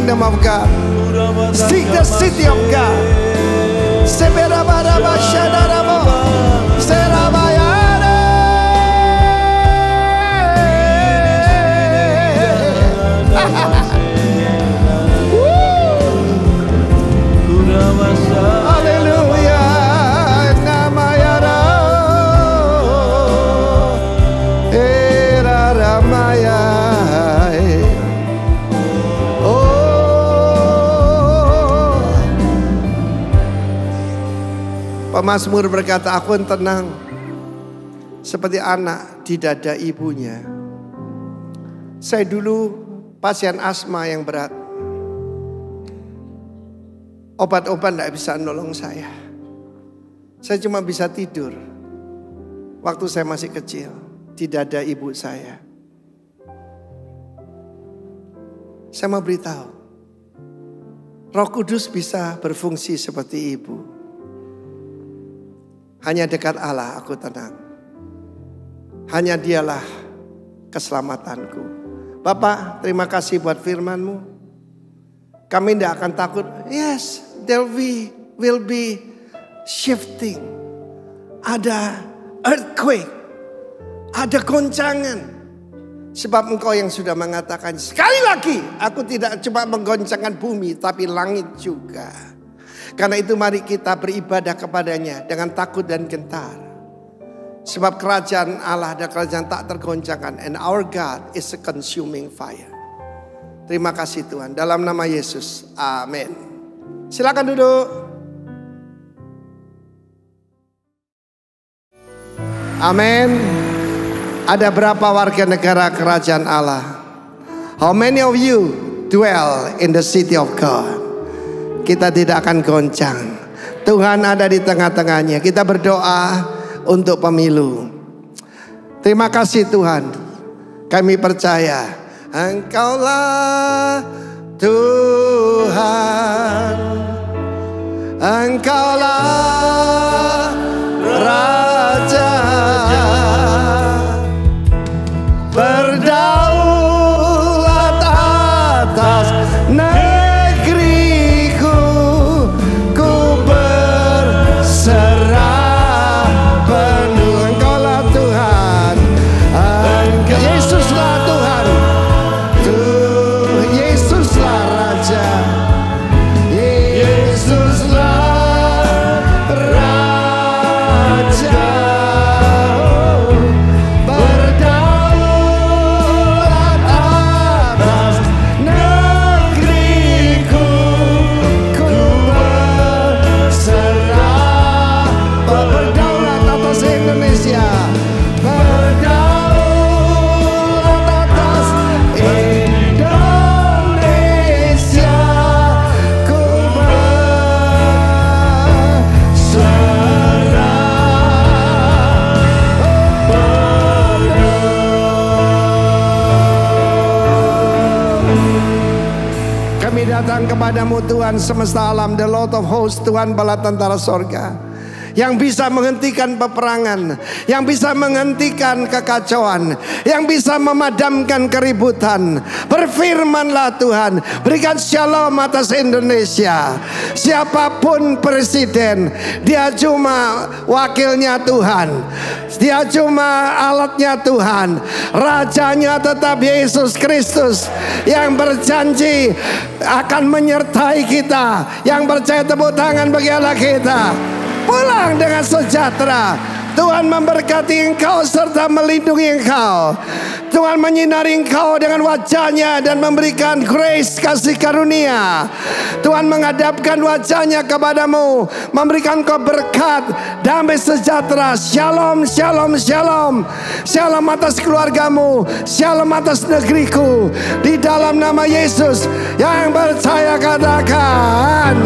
Speaker 4: kingdom of God. Seek the city of God. Seberabaraba shadarabo. Serabayare. Haleluya. Namayara. Era ramaya. Pemazmur berkata, aku tenang seperti anak di dada ibunya. Saya dulu pasien asma yang berat. Obat-obat tidak bisa nolong saya. Saya cuma bisa tidur waktu saya masih kecil di dada ibu saya. Saya mau beritahu, Roh Kudus bisa berfungsi seperti ibu. Hanya dekat Allah aku tenang. Hanya dialah keselamatanku. Bapak, terima kasih buat firman-Mu. Kami tidak akan takut. Yes, there will be shifting. Ada earthquake. Ada goncangan. Sebab Engkau yang sudah mengatakan, sekali lagi aku tidak cuma menggoncangkan bumi, tapi langit juga. Karena itu mari kita beribadah kepadanya dengan takut dan gentar. Sebab kerajaan Allah dan kerajaan tak tergoncangkan. And our God is a consuming fire. Terima kasih Tuhan. Dalam nama Yesus. Amin. Silakan duduk. Amin. Ada berapa warga negara kerajaan Allah? How many of you dwell in the city of God? Kita tidak akan goncang. Tuhan ada di tengah-tengahnya. Kita berdoa untuk pemilu. Terima kasih Tuhan. Kami percaya Engkaulah Tuhan. Engkaulah Raja. Berdaulat atas negeriku, ku berserah penuh. Engkaulah Tuhan, Yesuslah Tuhan, Yesuslah Raja, Yesuslah Raja. Datang kepadamu Tuhan semesta alam, the Lord of hosts, Tuhan bala tentara sorga, yang bisa menghentikan peperangan, yang bisa menghentikan kekacauan, yang bisa memadamkan keributan. Berfirmanlah Tuhan, berikan shalom atas Indonesia. Siapapun presiden, dia cuma wakilnya Tuhan, dia cuma alatnya Tuhan. Rajanya tetap Yesus Kristus yang berjanji akan menyertai kita. Yang percaya tepuk tangan bagi Allah kita. Pulang dengan sejahtera. Tuhan memberkati engkau serta melindungi engkau. Tuhan menyinari engkau dengan wajahnya dan memberikan grace, kasih karunia. Tuhan menghadapkan wajahnya kepadamu, memberikan kau berkat, damai sejahtera. Shalom, shalom, shalom. Shalom atas keluargamu, shalom atas negeriku. Di dalam nama Yesus yang percaya katakan.